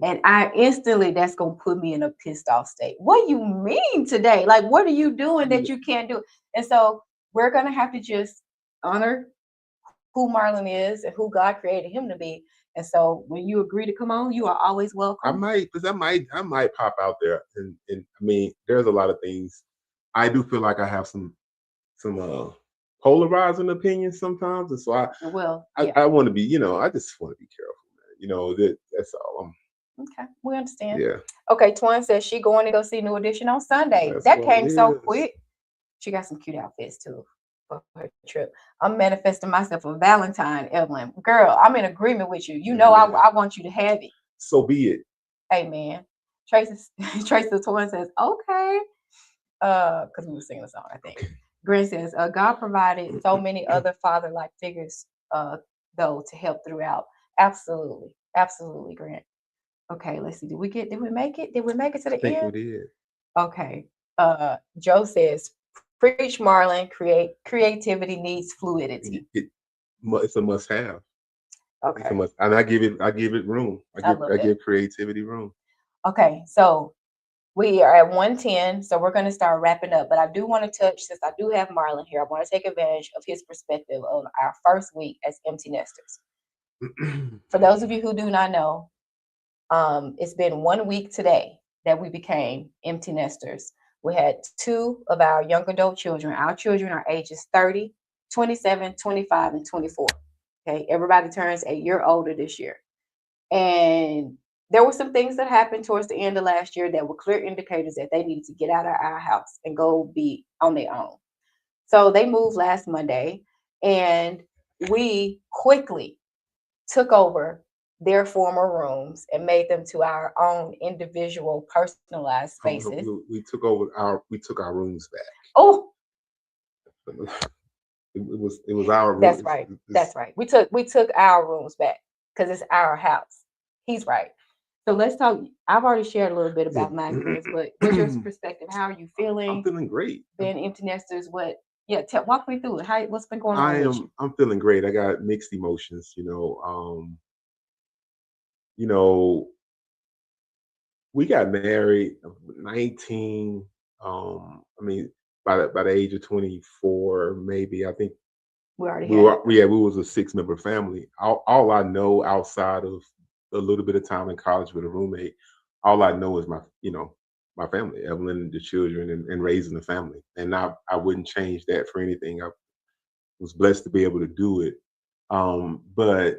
And I instantly, that's gonna put me in a pissed off state. What do you mean today? Like, what are you doing that you can't do? And so we're gonna have to just honor who Marlon is and who God created him to be. And so when you agree to come on, you are always I welcome. might, because I might pop out there, and I mean, there's a lot of things. I do feel like I have some polarizing opinions sometimes, and so Well, yeah, I want to be, I just want to be careful, man. That's all. okay, we understand. Yeah, Okay, Twan says she going to go see New Edition on Sunday. that's That what it came so is. quick. She got some cute outfits too for her trip. I'm manifesting myself a Valentine, Evelyn. Girl, I'm in agreement with you. You know, Yeah. I want you to have it. So be it. Amen. Tracy Tracy Twin says, okay. Because we were singing a song, I think. Okay. Gren says, God provided so many other father-like figures, though, to help throughout. Absolutely. Absolutely, Grant. Okay, let's see. Did we make it? Did we make it to I the think we end? did. Okay. Joe says, preach, Marlon. Creativity needs fluidity. It's a must have. It's a Okay. must, and I give it room. I love I that. give creativity room. Okay, so we are at 110, so we're going to start wrapping up. But I do want to touch, since I do have Marlon here, I want to take advantage of his perspective on our first week as empty nesters. For those of you who do not know, it's been 1 week today that we became empty nesters. We had two of our young adult children. Our children are ages 30, 27, 25, and 24. Okay, everybody turns a year older this year. And there were some things that happened towards the end of last year that were clear indicators that they needed to get out of our house and go be on their own. So they moved last Monday, and we quickly took over their former rooms and made them to our own individual personalized Oh, no, spaces. we took our rooms back. Oh, It was our room. that's right. That's right. We took our rooms back because it's our house. He's right. So let's talk. I've already shared a little bit about my experience, but what's your perspective? How are you I'm feeling? feeling great. Being empty nesters, what? Yeah, walk me through it. What's been going on with you? I'm feeling great. I got mixed emotions. You know, we got married at 19. I mean, by the age of 24, maybe. I think We already had it. we was a 6-member family. All I know outside of a little bit of time in college with a roommate, all I know is my family, Evelyn, the children, and raising the family. And I wouldn't change that for anything. I was blessed to be able to do it. But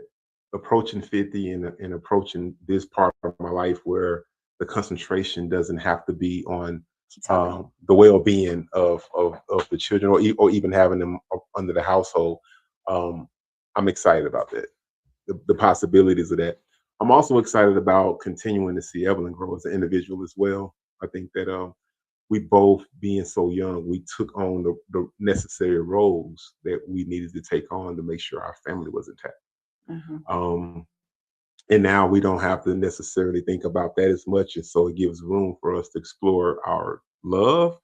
approaching 50 and approaching this part of my life where the concentration doesn't have to be on the well-being of the children, or even having them under the household. um, I'm excited about that, the possibilities of that. I'm also excited about continuing to see Evelyn grow as an individual as well. I think that we both, being so young, we took on the necessary roles that we needed to take on to make sure our family was intact. Mhm. Um, and now we don't have to necessarily think about that as much, and so it gives room for us to explore our love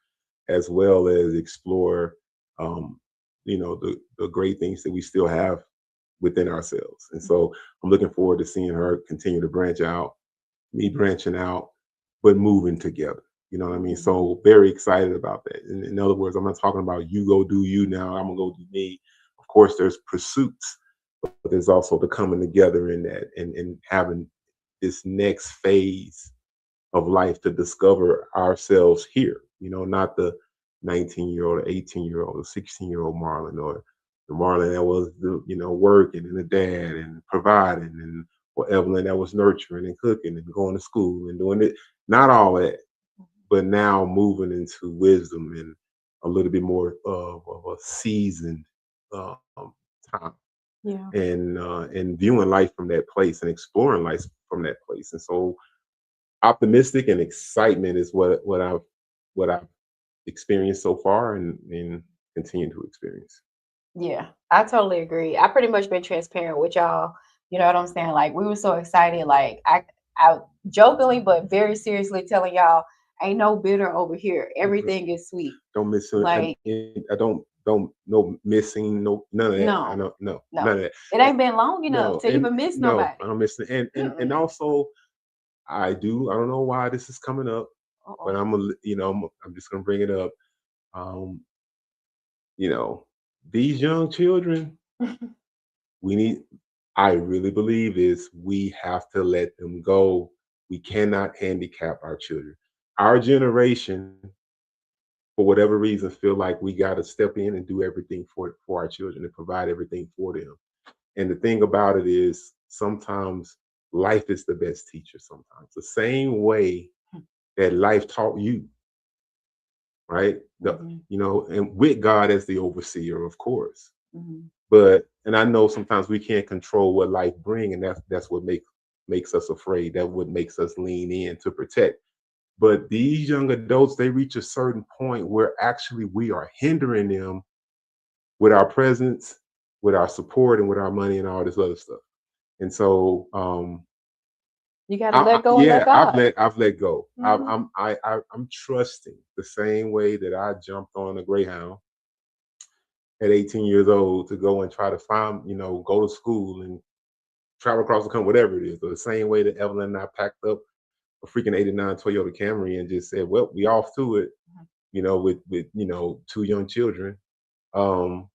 as well as explore, um, the great things that we still have within ourselves. And so I'm looking forward to seeing her continue to branch out, me branching out, but moving together. You know what I mean? Mhm. So very excited about that. In other words, I'm not talking about you go do you now, I'm gonna go do me. Of course, there's pursuits, but there's also the coming together in that, and having this next phase of life to discover ourselves here. Not the 19-year-old, or 18-year-old, or 16-year-old Marlon, or the Marlon that was working and the dad and providing, and or Evelyn that was nurturing and cooking and going to school and doing it. Not all that, but now moving into wisdom and a little bit more of a seasoned um, time, Yeah. and viewing life from that place and exploring life from that place. And so optimistic and excitement is what I've experienced so far and continue to experience. Yeah, I totally agree. I pretty much been transparent with y'all. You know what I'm saying? Like we were so excited. Like I jokingly but very seriously telling y'all, ain't no bitter over here. Everything is sweet. Don't miss it. Like I don't no missing, no none of that. I no, don't no no, none of that. it ain't been long enough No, to and even miss no, nobody. I don't miss it. And Mm-mm. also I don't know why this is coming up, but Uh-oh. I'm just gonna bring it up. Um, you know, these young children, we need I really believe is we have to let them go. We cannot handicap our children. Our generation, for whatever reason, feel like we got to step in and do everything for our children and provide everything for them. And the thing about it is, sometimes life is the best teacher. Sometimes the same way that life taught you, right? Mhm, And with God as the overseer, of course. mhm, But and I know sometimes we can't control what life bring, and that's what makes us afraid. That what makes us lean in to protect. But these young adults, they reach a certain point where actually we are hindering them with our presence, with our support, and with our money and all this other stuff. And so, you got to let go and let God. I've let go. Mhm. I'm trusting the same way that I jumped on a Greyhound at 18 years old to go and try to find, go to school and travel across the country, whatever it is. Or the same way that Evelyn and I packed up a freaking '89 Toyota Camry and just said, "Well, we off to it," with two young children. Um,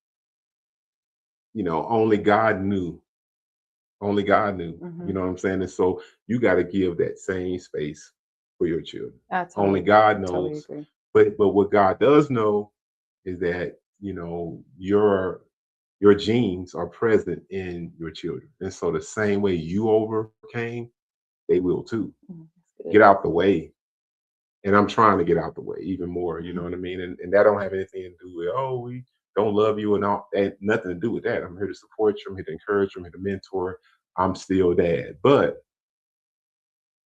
only God knew. Only God knew. You Mhm. know what I'm saying? And so you got to give that same space for your children. I Only totally, God totally knows. agree. But what God does know is that your genes are present in your children, and so the same way you overcame, they will too. Mhm, that's good. Get out the way. And I'm trying to get out the way even more, you know what I mean? And that don't have anything to do with, oh, we don't love you and all that, nothing to do with that. I'm here to support you, I'm here to encourage you, I'm here to mentor. I'm still dad. But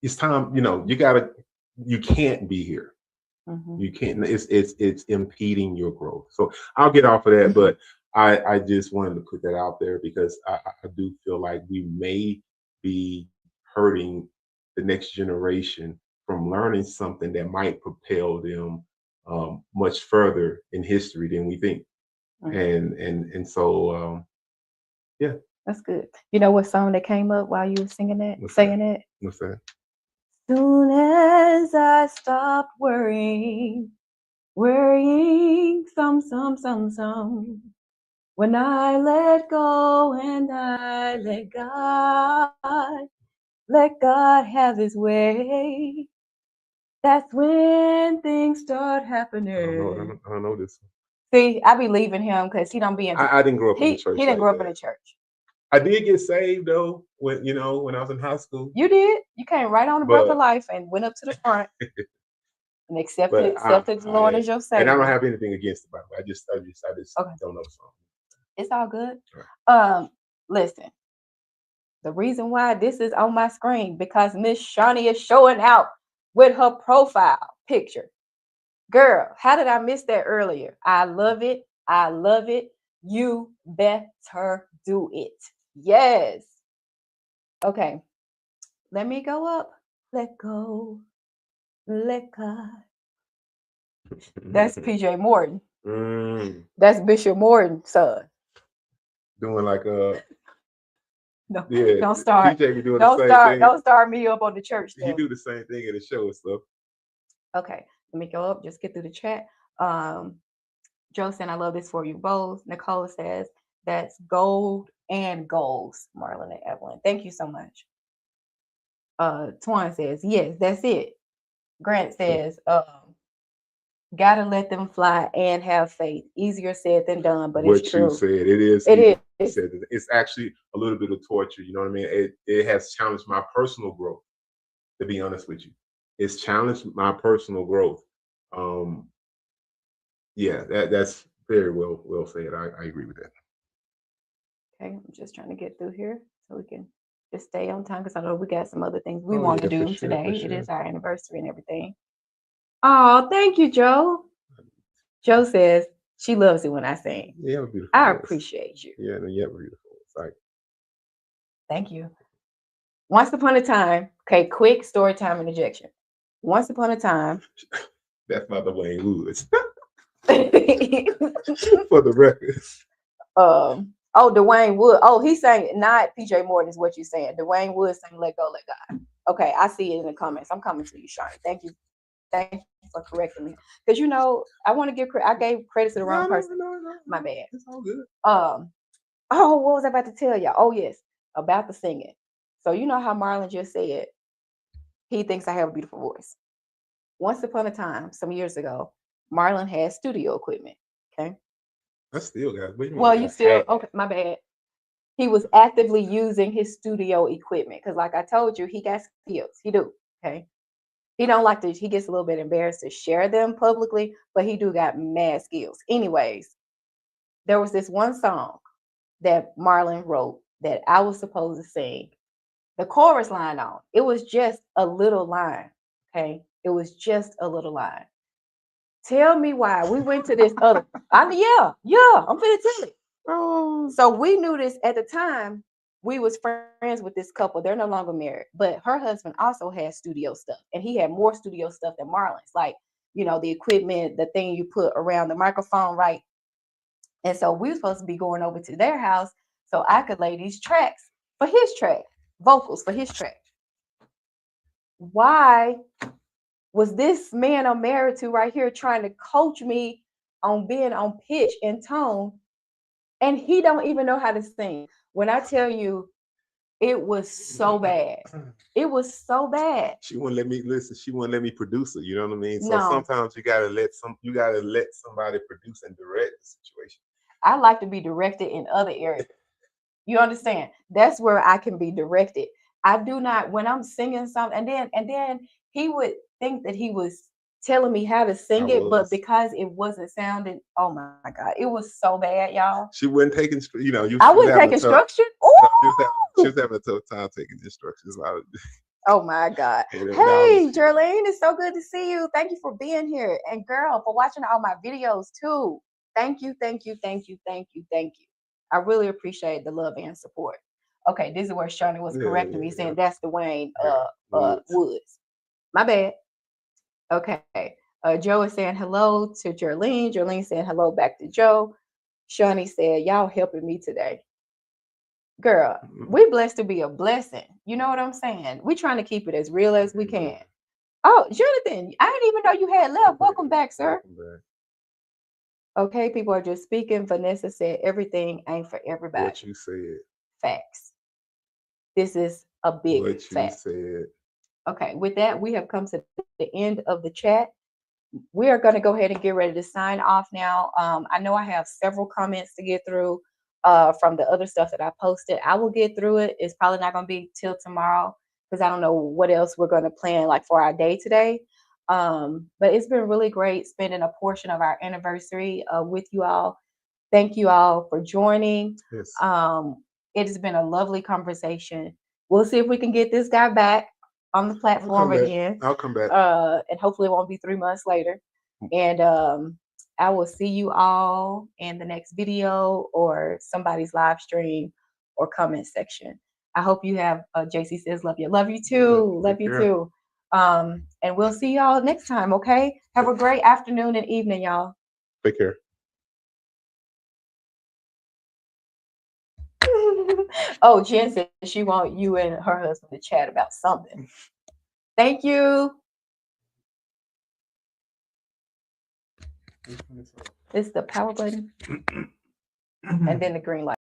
it's time, you can't be here. Mhm. You can't, it's impeding your growth. So I'll get off of that, but I just wanted to put that out there because I do feel like we may be hurting the next generation from learning something that might propel them much further in history than we think. Mhm. And so yeah. That's good. You know what song that came up while you were singing that, What's that? saying it? What's that? Soon as I stopped worrying, some. When I let go and I let God have his way. That's when things start happening. I don't know this. See, I be leaving him because he don't be into I didn't grow up in the he church didn't like grow up in that. the church. I did get saved though when I was in high school, You did. You came right on the breath of but life and went up to the front and but accepted the Lord yeah. as your And I don't savior. have anything against the Bible. I just Okay, don't know the song. it's all good. Right. Listen, the reason why this is on my screen because Miss Shawnee is showing out with her profile picture. Girl, how did I miss that earlier? I love it. I love it. You better do it. Yes. Okay. Let me go up. Let go. Let God. That's PJ Morton. Mm, That's Bishop Morton's son. doing like No, yeah, don't start. PJ be doing the same thing. Don't start me up on the church He stuff. do the same thing in the show and stuff. Okay. Let me go up. Just get through the chat. Um, Joe saying, I love this for you both. Nicole says, that's gold and goals, Marlon and Evelyn. Thank you so much. Twan says, yes, that's it. Grant says, gotta let them fly and have faith. Easier said than done, but it's What you true. said, it is It easy is. said. It's actually a little bit of torture. You know what I mean? It has challenged my personal growth. To be honest with you, it's challenged my personal growth. Um, yeah, that's very well said. I agree with that. Okay, I'm just trying to get through here so we can just stay on time because I know we got some other things we Oh want to yeah, for do sure, for today. It sure. is our anniversary and everything. Oh, thank you, Joe. Joe says she loves it when I sing. You have a beautiful I voice. appreciate you. Yeah, you have a beautiful voice. Like, Thank you. Once upon a time, okay, quick story time interjection. Once upon a time, that's not the Wayne Woods. um, For the record. oh, Dwayne Wood. Oh, he's saying not PJ Morton is what you're saying. Dwayne Wood saying let go, let God. Okay, I see it in the comments. I'm coming to you, Shawnee. Thank you. Thank you for correcting me. Because I want to give credit. I gave credit to the wrong person. No. My bad. It's all good. Oh, what was I about to tell y'all? Oh, yes, about the singing. So you know how Marlon just said he thinks I have a beautiful voice. Once upon a time, some years ago, Marlon had studio equipment. Okay. I still got. Well, you still okay? My bad. He was actively using his studio equipment because, like I told you, he got skills. He do. Okay. He don't like to. He gets a little bit embarrassed to share them publicly, but he do got mad skills. Anyways, there was this one song that Marlon wrote that I was supposed to sing the chorus line on. It was just a little line. Okay. It was just a little line. Tell me why we went to this other. I'm finna tell it. Oh. So we knew this at the time. We was friends with this couple. They're no longer married, but her husband also had studio stuff, and he had more studio stuff than Marlon's. Like, the equipment, the thing you put around the microphone, right? And so we were supposed to be going over to their house so I could lay these tracks for his track, vocals for his track. Why was this man I'm married to right here trying to coach me on being on pitch and tone, and he don't even know how to sing? When I tell you, it was so bad. It was so bad. She wouldn't let me listen. She wouldn't let me produce it. You know what I mean? So No. sometimes you gotta let somebody produce and direct the situation. I like to be directed in other areas. You understand? That's where I can be directed. I do not when I'm singing something, and then he would think that he was telling me how to sing it, but because it wasn't sounding, oh my God, it was so bad, y'all. She wouldn't take I wouldn't take instruction. She was having a tough time taking instructions. Oh my God. Hey, Jerlene, it's so good to see you. Thank you for being here. And girl, for watching all my videos too. Thank you. I really appreciate the love and support. Okay, this is where Shawnee was correcting me, saying that's Dwayne Woods. My bad. Okay. Joe is saying hello to Jerlene. Jerlene saying hello back to Joe. Shawnee said, y'all helping me today. Girl, we blessed to be a blessing. You know what I'm saying? We're trying to keep it as real as we can. Oh, Jonathan, I didn't even know you had left. Welcome back, sir. Okay, people are just speaking. Vanessa said everything ain't for everybody. What you said. Facts. This is a big what fact. You said. Okay, with that, we have come to the end of the chat. We are going to go ahead and get ready to sign off now. I know I have several comments to get through from the other stuff that I posted. I will get through it. It's probably not going to be till tomorrow because I don't know what else we're going to plan like for our day today. But it's been really great spending a portion of our anniversary with you all. Thank you all for joining. Yes. It has been a lovely conversation. We'll see if we can get this guy back on the platform again. I'll come back. And hopefully it won't be 3 months later. And I will see you all in the next video or somebody's live stream or comment section. I hope you have JC says love you. Love you too. Love you too. And we'll see y'all next time, okay? Have a great afternoon and evening, y'all. Take care. Oh, Jen said she wants you and her husband to chat about something. Thank you. It's the power button and then the green light.